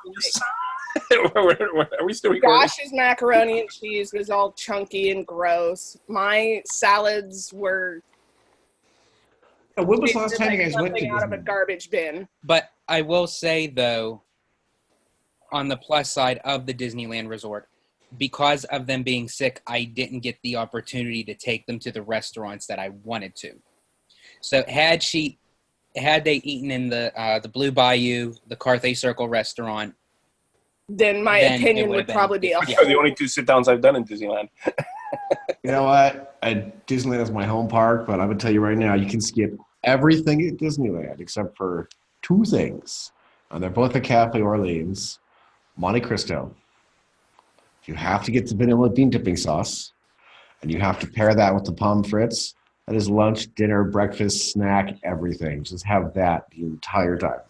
Are we still recording? Josh's macaroni and cheese was all chunky and gross. My salads were When was the last time you guys went to something out of a Disney? garbage bin. But I will say, though, on the plus side of the Disneyland Resort, because of them being sick, I didn't get the opportunity to take them to the restaurants that I wanted to. So had they eaten in the Blue Bayou, the Carthay Circle restaurant, Then my Then opinion it would would've been- probably be a These are the only 2 sit-downs I've done in Disneyland. You know what? Disneyland is my home park, but I'm going to tell you right now, you can skip everything at Disneyland except for 2 things. And they're both at Cafe Orleans, Monte Cristo. You have to get the vanilla bean dipping sauce, and you have to pair that with the pommes frites. That is lunch, dinner, breakfast, snack, everything. Just have that the entire time.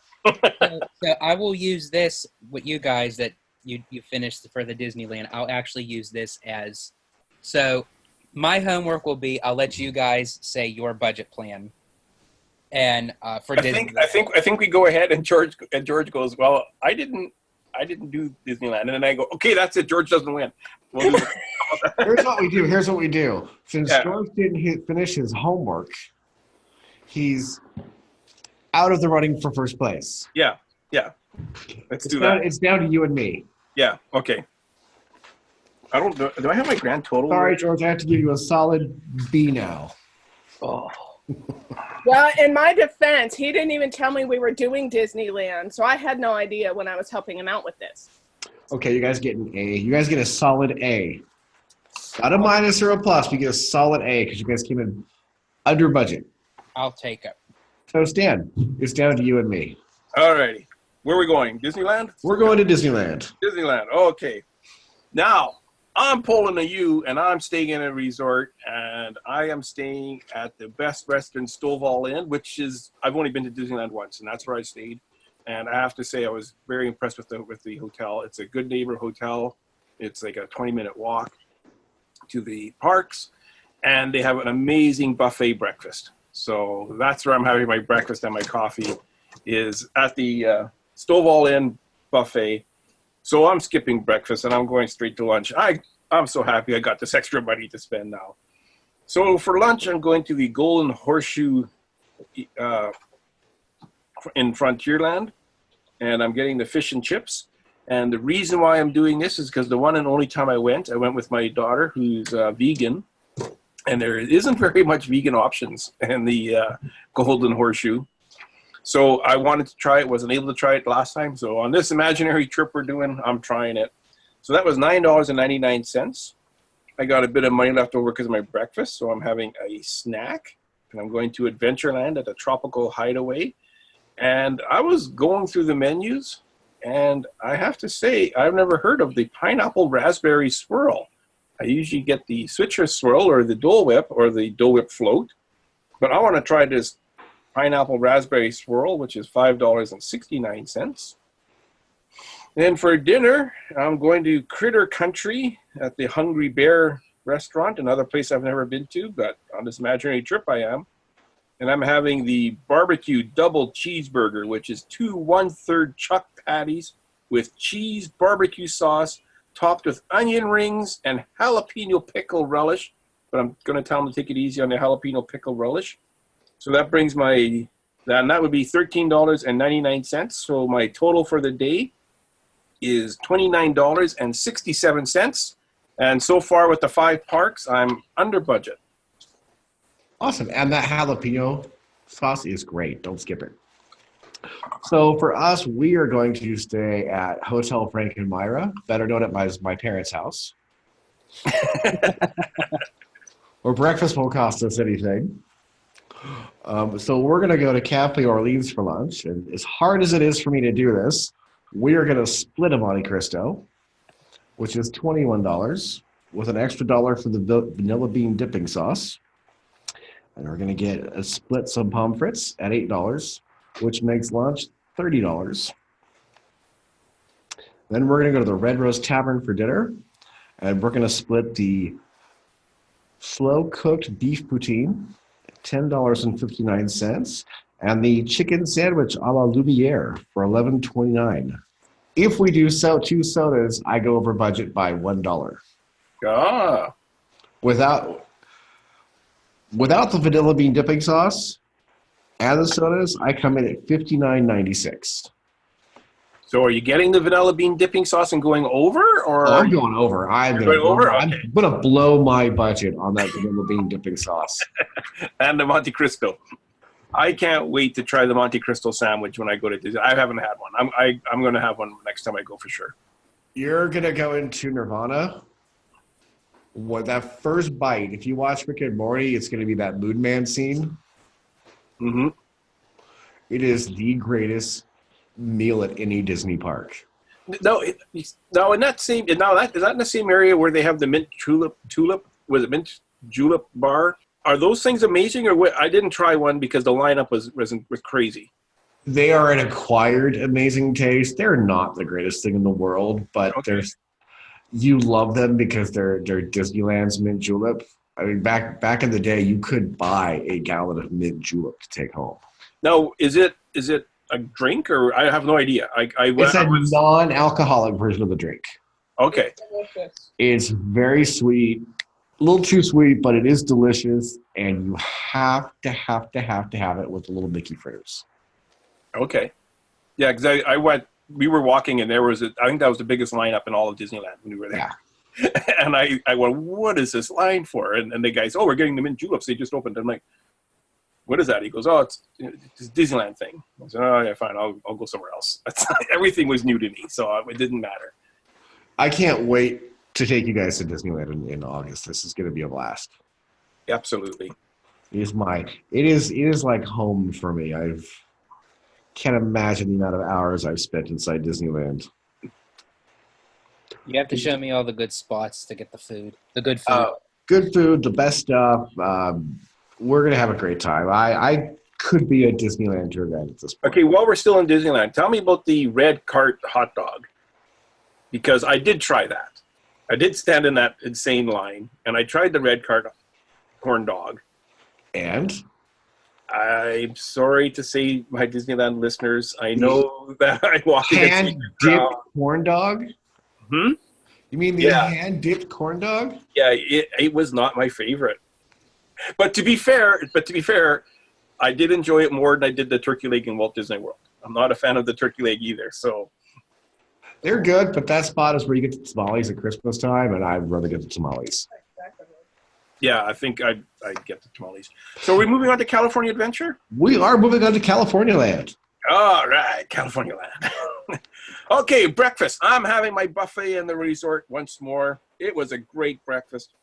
So I will use this with you guys that you finished for the Disneyland. I'll actually use this as so. My homework will be I'll let you guys say your budget plan, and for Disney. I think we go ahead and George goes, well, I didn't do Disneyland, and then I go, okay, that's it. George doesn't win. We'll do Here's what we do. Since Yeah. George didn't finish his homework, he's out of the running for first place. Yeah. Let's do that. It's down to you and me. Yeah. Okay. Do I have my grand total? Sorry, George, I have to give you a solid B now. Oh. Well, in my defense, he didn't even tell me we were doing Disneyland, so I had no idea when I was helping him out with this. Okay, you guys get an A. You guys get a solid A. Not a minus or a plus, but you get a solid A because you guys came in under budget. I'll take it. So, Stan, it's down to you and me. All righty. Where are we going? Disneyland? We're going to Disneyland. Disneyland. Okay. Now, I'm pulling a U, and I'm staying in a resort, and I am staying at the Best Western Stovall Inn, which is, I've only been to Disneyland once, and that's where I stayed. And I have to say, I was very impressed with the hotel. It's a good neighbor hotel. It's like a 20-minute walk to the parks, and they have an amazing buffet breakfast. So that's where I'm having my breakfast and my coffee, is at the Stovall Inn buffet. So I'm skipping breakfast and I'm going straight to lunch. I'm so happy I got this extra money to spend now. So for lunch, I'm going to the Golden Horseshoe in Frontierland, and I'm getting the fish and chips. And the reason why I'm doing this is because the one and only time I went with my daughter, who's vegan, and there isn't very much vegan options in the Golden Horseshoe. So I wanted to try it, wasn't able to try it last time. So on this imaginary trip we're doing, I'm trying it. So that was $9.99. I got a bit of money left over because of my breakfast, so I'm having a snack. And I'm going to Adventureland at a tropical hideaway. And I was going through the menus, and I have to say, I've never heard of the pineapple raspberry swirl. I usually get the citrus swirl or the Dole Whip or the Dole Whip float. But I want to try this pineapple raspberry swirl, which is $5.69. Then for dinner, I'm going to Critter Country at the Hungry Bear restaurant, another place I've never been to, but on this imaginary trip I am. And I'm having the barbecue double cheeseburger, which is 2 1/3 chuck patties with cheese, barbecue sauce, topped with onion rings and jalapeno pickle relish. But I'm going to tell them to take it easy on the jalapeno pickle relish. So that brings and that would be $13.99. So my total for the day is $29.67. And so far with the 5 parks, I'm under budget. Awesome. And that jalapeno sauce is great. Don't skip it. So for us, we are going to stay at Hotel Frank and Myra, better known as my parents' house. Where breakfast won't cost us anything. So we're going to go to Cafe Orleans for lunch. And as hard as it is for me to do this, we are going to split a Monte Cristo, which is $21, with an extra $1 for the vanilla bean dipping sauce. And we're going to split some pommes frites at $8, which makes lunch $30. Then we're going to go to the Red Rose Tavern for dinner. And we're going to split the slow-cooked beef poutine, $10.59, and the chicken sandwich a la Lumiere for $11.29. If we do 2 sodas, I go over budget by $1. Ah. Without the vanilla bean dipping sauce and the sodas, I come in at $59.96. So are you getting the vanilla bean dipping sauce and going over? Or I'm going over. I'm going over? Okay. I'm going to blow my budget on that vanilla bean dipping sauce. And the Monte Cristo. I can't wait to try the Monte Cristo sandwich when I go to Disney. I haven't had one. I'm going to have one next time I go for sure. You're going to go into Nirvana. That first bite, if you watch Rick and Morty, it's going to be that Moon Man scene. Mm-hmm. It is the greatest meal at any Disney park. No, is that in the same area where they have the mint julep? Was it mint julep bar? Are those things amazing, or what? I didn't try one because the lineup was crazy. They are an acquired amazing taste. They're not the greatest thing in the world, but you love them because they're Disneyland's mint julep. I mean, back in the day, you could buy a gallon of mint julep to take home. Now, is it a drink, or I have no idea? It's a non-alcoholic version of the drink. Okay. It's very sweet. A little too sweet, but it is delicious, and you have to have it with the little Mickey fritters. Okay. Yeah, because I went, we were walking, and I think that was the biggest lineup in all of Disneyland when we were there. Yeah. And I went, what is this line for? And the guy says, we're getting them in juleps. They just opened. I'm like, what is that? He goes, it's a Disneyland thing. I said, oh, yeah, fine. I'll go somewhere else. Everything was new to me, so it didn't matter. I can't wait to take you guys to Disneyland in August. This is going to be a blast. Absolutely. It is like home for me. Can't imagine the amount of hours I've spent inside Disneyland. You have to show me all the good spots to get the food. The good food. Good food, the best stuff. We're going to have a great time. I could be a Disneyland tour guide at this point. Okay, while we're still in Disneyland, tell me about the red cart hot dog. Because I did try that. I did stand in that insane line, and I tried the red cart corn dog. And? I'm sorry to say, my Disneyland listeners, I know that I walked hand-dipped corn dog? Hmm? You mean the hand-dipped corn dog? Yeah, it was not my favorite. But to be fair, I did enjoy it more than I did the turkey leg in Walt Disney World. I'm not a fan of the turkey leg either. So They're good, but that spot is where you get the tamales at Christmas time, and I'd rather get the tamales. yeah, I think I'd get the tamales. So are we moving on to California Adventure? We are moving on to California Land. All right, California Land. Okay, breakfast. I'm having my buffet in the resort once more. It was a great breakfast.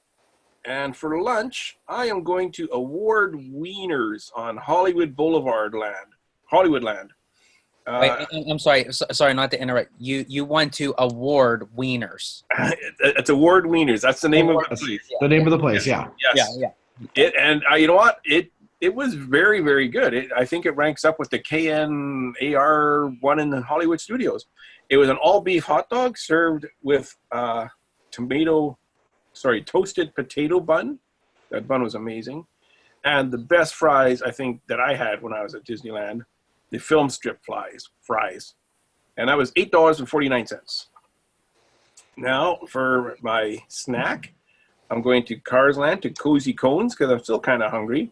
And for lunch, I am going to award wieners on Hollywood Boulevard Land. Hollywood Land. Wait, I'm sorry. Sorry, not to interrupt. You want to award wieners? It's award wieners. That's the name of the place. The name of the place, yeah. Yes. Yeah. And you know what? It was very, very good. I think it ranks up with the KNAR one in the Hollywood Studios. It was an all-beef hot dog served with toasted potato bun. That bun was amazing. And the best fries, I think, that I had when I was at Disneyland, the film strip fries. And that was $8.49. Now, for my snack, I'm going to Cars Land to Cozy Cones because I'm still kind of hungry.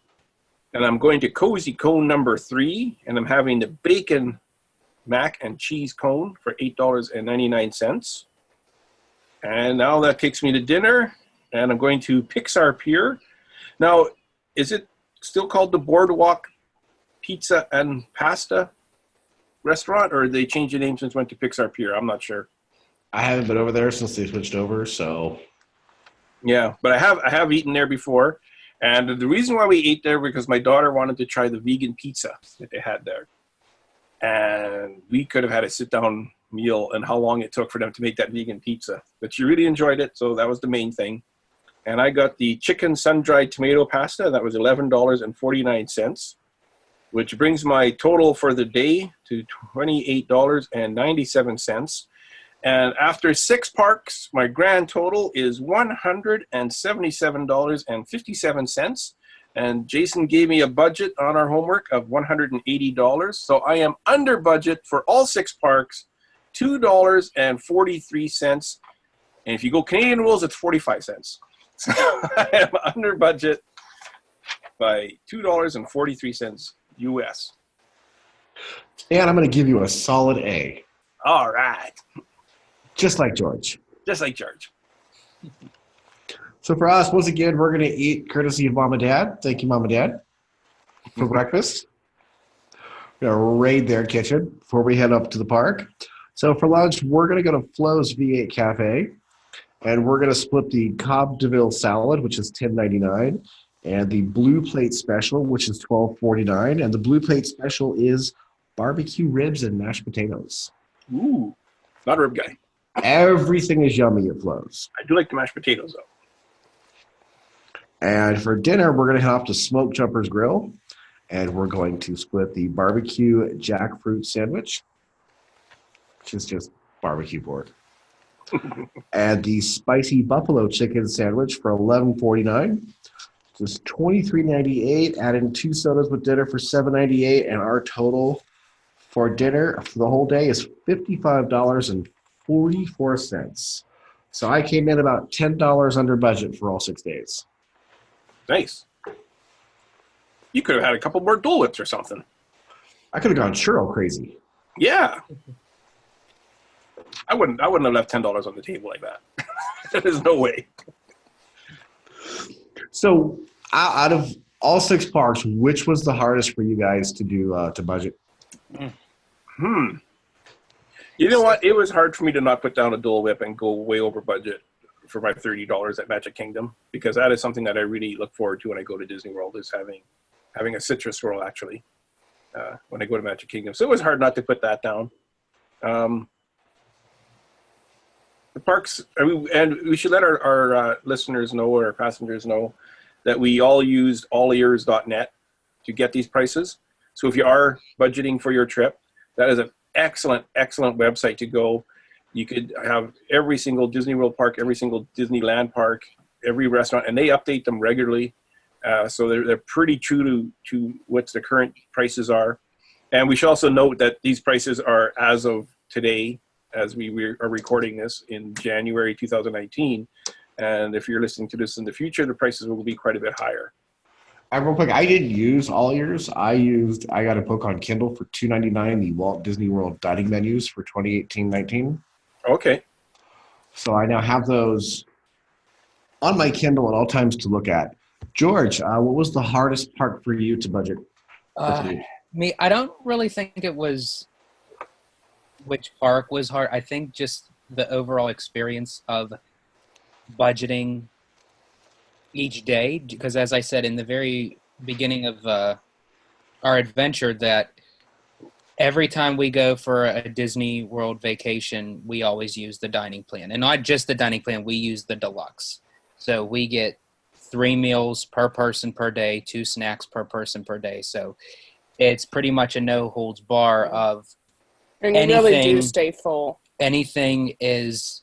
And I'm going to Cozy Cone number 3, and I'm having the bacon mac and cheese cone for $8.99. And now that takes me to dinner, and I'm going to Pixar Pier. Now, is it still called the Boardwalk Pizza and Pasta restaurant, or they changed the name since went to Pixar Pier? I'm not sure. I haven't been over there since they switched over, so. Yeah, but I have eaten there before. And the reason why we ate there because my daughter wanted to try the vegan pizza that they had there. And we could have had a sit-down meal and how long it took for them to make that vegan pizza. But she really enjoyed it, so that was the main thing. And I got the chicken sun-dried tomato pasta. That was $11.49, which brings my total for the day to $28.97. And after 6 parks, my grand total is $177.57. And Jason gave me a budget on our homework of $180. So I am under budget for all 6 parks, $2.43. And if you go Canadian rules, it's 45 cents. So I am under budget by $2.43 US. And I'm going to give you a solid A. All right. Just like George. Just like George. So for us, once again, we're going to eat courtesy of Mom and Dad. Thank you, Mom and Dad, for breakfast. We're going to raid their kitchen before we head up to the park. So for lunch, we're going to go to Flo's V8 Cafe, and we're going to split the Cobb DeVille salad, which is $10.99, and the Blue Plate Special, which is $12.49. And the Blue Plate Special is barbecue ribs and mashed potatoes. Ooh, not a rib guy. Everything is yummy at Flo's. I do like the mashed potatoes, though. And for dinner, we're going to head off to Smoke Jumper's Grill, and we're going to split the barbecue jackfruit sandwich, which is just barbecue pork, and the spicy buffalo chicken sandwich for $11.49. Just $23.98. Add in 2 sodas with dinner for $7.98, and our total for dinner for the whole day is $55.44. So I came in about $10 under budget for all 6 days. Nice. You could have had a couple more Dole Whips or something. I could have gone churro crazy. Yeah. I wouldn't have left $10 on the table like that. There's no way. So out of all 6 parks, which was the hardest for you guys to do to budget? You know what? It was hard for me to not put down a Dole Whip and go way over budget for my $30 at Magic Kingdom, because that is something that I really look forward to when I go to Disney World, is having a citrus roll, actually, when I go to Magic Kingdom. So it was hard not to put that down. The parks, and we should let our listeners know, or our passengers know, that we all used allears.net to get these prices. So if you are budgeting for your trip, that is an excellent, excellent website to go. You could have every single Disney World park, every single Disneyland park, every restaurant, and they update them regularly. So they're pretty true to what the current prices are. And we should also note that these prices are as of today, as we are recording this in January 2019. And if you're listening to this in the future, the prices will be quite a bit higher. Real quick, I didn't use all yours. I got a book on Kindle for $2.99, the Walt Disney World dining menus for 2018-19. Okay. So I now have those on my Kindle at all times to look at. George, what was the hardest part for you to budget? Me, I don't really think it was which park was hard. I think just the overall experience of budgeting each day, because as I said in the very beginning of our adventure, that every time we go for a Disney World vacation, we always use the dining plan. And not just the dining plan, we use the deluxe. So we get 3 meals per person per day, 2 snacks per person per day. So it's pretty much a no holds bar of And you anything, really do stay full. Anything is,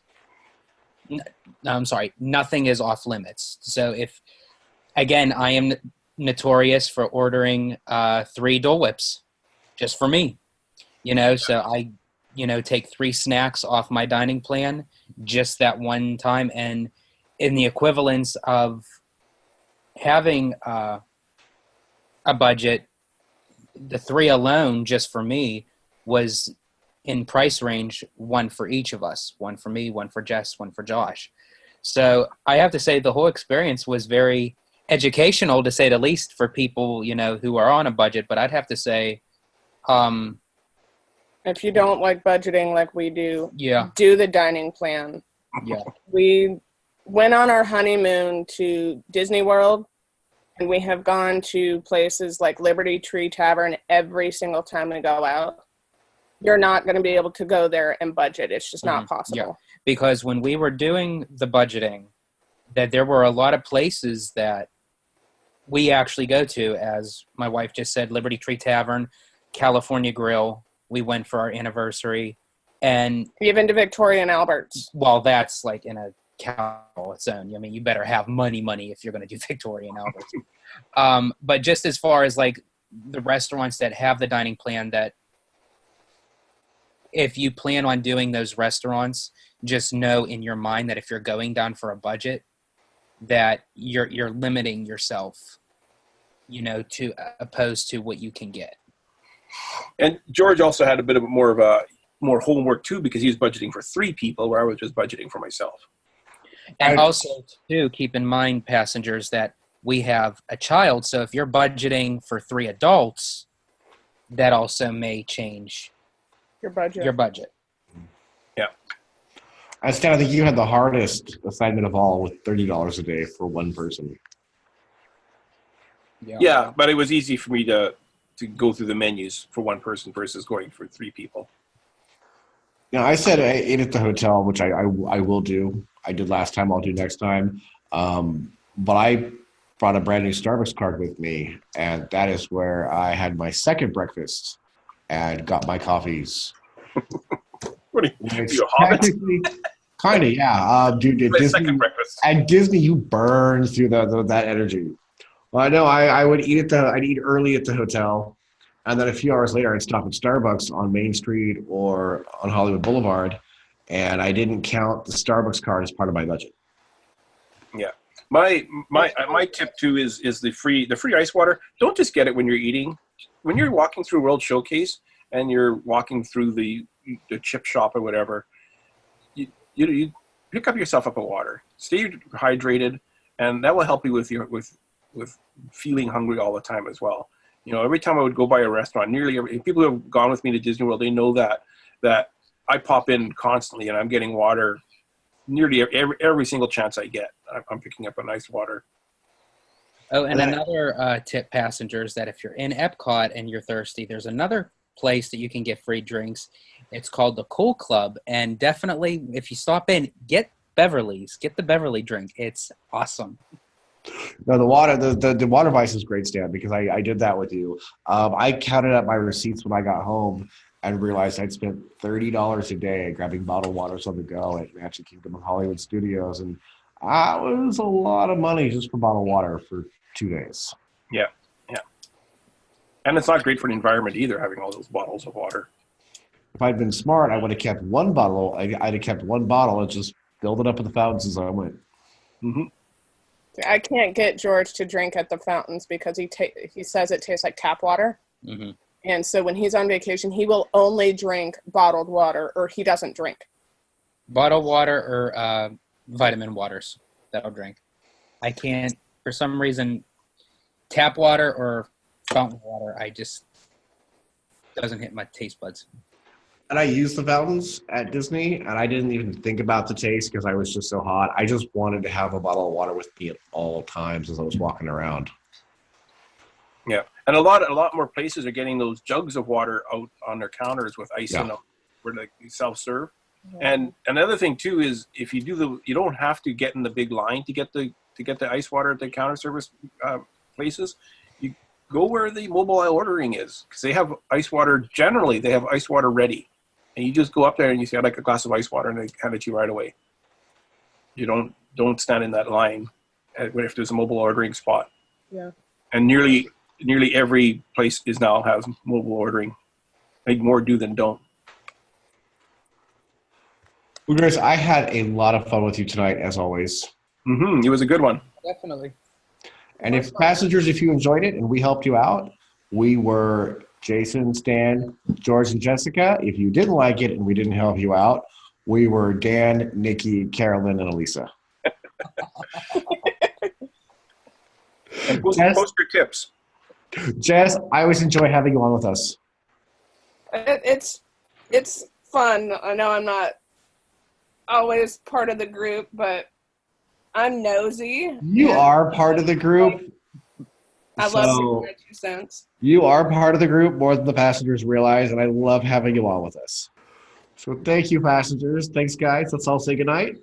I'm sorry, nothing is off limits. So if, again, I am notorious for ordering 3 Dole Whips just for me, so I, take 3 snacks off my dining plan just that one time. And in the equivalence of having a budget, the 3 alone just for me was in price range, 1 for each of us, 1 for me, 1 for Jess, 1 for Josh. So I have to say the whole experience was very educational, to say the least, for people, who are on a budget. But I'd have to say, if you don't like budgeting like we do, yeah, do the dining plan. Yeah. We went on our honeymoon to Disney World, and we have gone to places like Liberty Tree Tavern every single time we go out. You're not going to be able to go there and budget. It's just not possible. Yeah. Because when we were doing the budgeting, that there were a lot of places that we actually go to, as my wife just said, Liberty Tree Tavern, California Grill. We went for our anniversary. And even to Victoria and Albert's. Well, that's like in a cow its own. I mean, you better have money if you're going to do Victoria and Albert's. But just as far as like the restaurants that have the dining plan, that if you plan on doing those restaurants, just know in your mind that if you're going down for a budget, that you're limiting yourself, to opposed to what you can get. And George also had a bit of more homework too, because he was budgeting for 3 people, where I was just budgeting for myself. And also, too, keep in mind, passengers, that we have a child. So if you're budgeting for 3 adults, that also may change your budget. Yeah. Stan, I think you had the hardest assignment of all with $30 a day for 1 person. Yeah, but it was easy for me to go through the menus for 1 person versus going for 3 people. I said I ate at the hotel, which I will do. I did last time, I'll do next time. But I brought a brand new Starbucks card with me, and that is where I had my second breakfast and got my coffees. What are you, a hobbit? Kind of, yeah. Dude, at Disney, second breakfast. At Disney, you burn through that energy. Well, I know I would eat I'd eat early at the hotel, and then a few hours later I'd stop at Starbucks on Main Street or on Hollywood Boulevard, and I didn't count the Starbucks card as part of my budget. Yeah. My tip too is the free ice water. Don't just get it when you're eating. When you're walking through World Showcase and you're walking through the chip shop or whatever, you pick up yourself up a water. Stay hydrated, and that will help you with feeling hungry all the time as well. Every time I would go by a restaurant, people who have gone with me to Disney World, they know that I pop in constantly and I'm getting water nearly every single chance I get. I'm picking up a nice water. Oh, and another tip, passengers, that if you're in Epcot and you're thirsty, there's another place that you can get free drinks. It's called the Cool Club, and definitely, if you stop in, get Beverly's. Get the Beverly drink. It's awesome. No, the water vice is great, Stan, because I did that with you. I counted up my receipts when I got home and realized I'd spent $30 a day grabbing bottled waters on the go at Magic Kingdom and Hollywood Studios, and it was a lot of money just for bottled water for 2 days. Yeah. And it's not great for the environment either, having all those bottles of water. If I'd been smart, I would have kept 1 bottle. I'd have kept 1 bottle and just filled it up at the fountains as I went. Mm-hmm. I can't get George to drink at the fountains because he says it tastes like tap water. Mm-hmm. And so when he's on vacation, he will only drink bottled water, or he doesn't drink. Bottled water or vitamin waters that I'll drink. I can't, for some reason, tap water or fountain water, I just doesn't hit my taste buds. And I used the fountains at Disney, and I didn't even think about the taste because I was just so hot. I just wanted to have a bottle of water with me at all times as I was walking around. Yeah, and a lot more places are getting those jugs of water out on their counters with ice in them, where they self-serve. And another thing too is if you do you don't have to get in the big line to get the ice water at the counter service places. You go where the mobile ordering is, because they have ice water. Generally, they have ice water ready. And you just go up there and you say, I'd like a glass of ice water, and they hand it to you right away. You don't stand in that line if there's a mobile ordering spot. Yeah. And nearly every place now has mobile ordering. I think more do than don't. Well, guys, I had a lot of fun with you tonight, as always. Mm-hmm. It was a good one. Definitely. And if you enjoyed it and we helped you out, we were Jason, Stan, George, and Jessica. If you didn't like it and we didn't help you out, we were Dan, Nikki, Carolyn, and Elisa. And post your tips. Jess, I always enjoy having you on with us. It's fun. I know I'm not always part of the group, but I'm nosy. You are part of the group. I love my 2 cents. You are part of the group more than the passengers realize, and I love having you on with us. So thank you, passengers. Thanks, guys. Let's all say goodnight.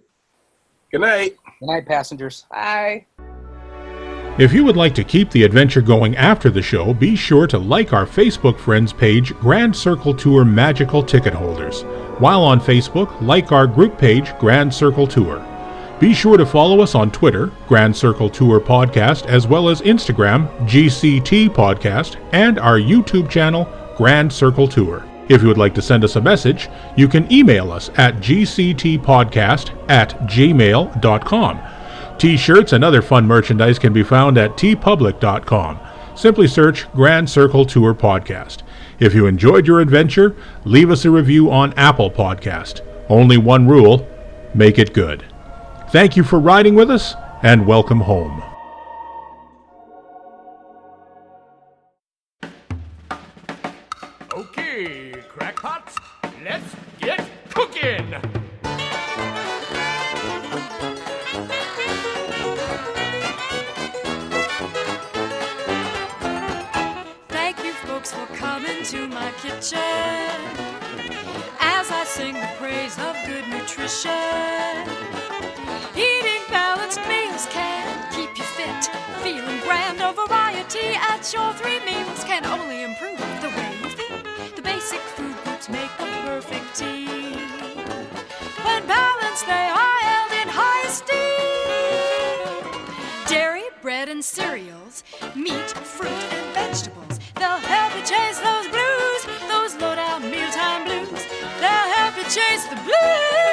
Good night. Good night, passengers. Bye. If you would like to keep the adventure going after the show, be sure to like our Facebook friends page, Grand Circle Tour Magical Ticket Holders. While on Facebook, like our group page, Grand Circle Tour. Be sure to follow us on Twitter, Grand Circle Tour Podcast, as well as Instagram, GCT Podcast, and our YouTube channel, Grand Circle Tour. If you would like to send us a message, you can email us at gctpodcast@gmail.com. T-shirts and other fun merchandise can be found at tpublic.com. Simply search Grand Circle Tour Podcast. If you enjoyed your adventure, leave us a review on Apple Podcast. Only one rule, make it good. Thank you for riding with us, and welcome home. Okay, crackpots, let's get cooking! Thank you folks for coming to my kitchen as I sing the praise of good nutrition. Eating balanced meals can keep you fit. Feeling grand, no variety at your 3 meals can only improve the way you feel. The basic food groups make a perfect team. When balanced, they are held in high esteem. Dairy, bread, and cereals, meat, fruit, and vegetables. They'll help you chase those blues, those low-down mealtime blues. They'll help you chase the blues.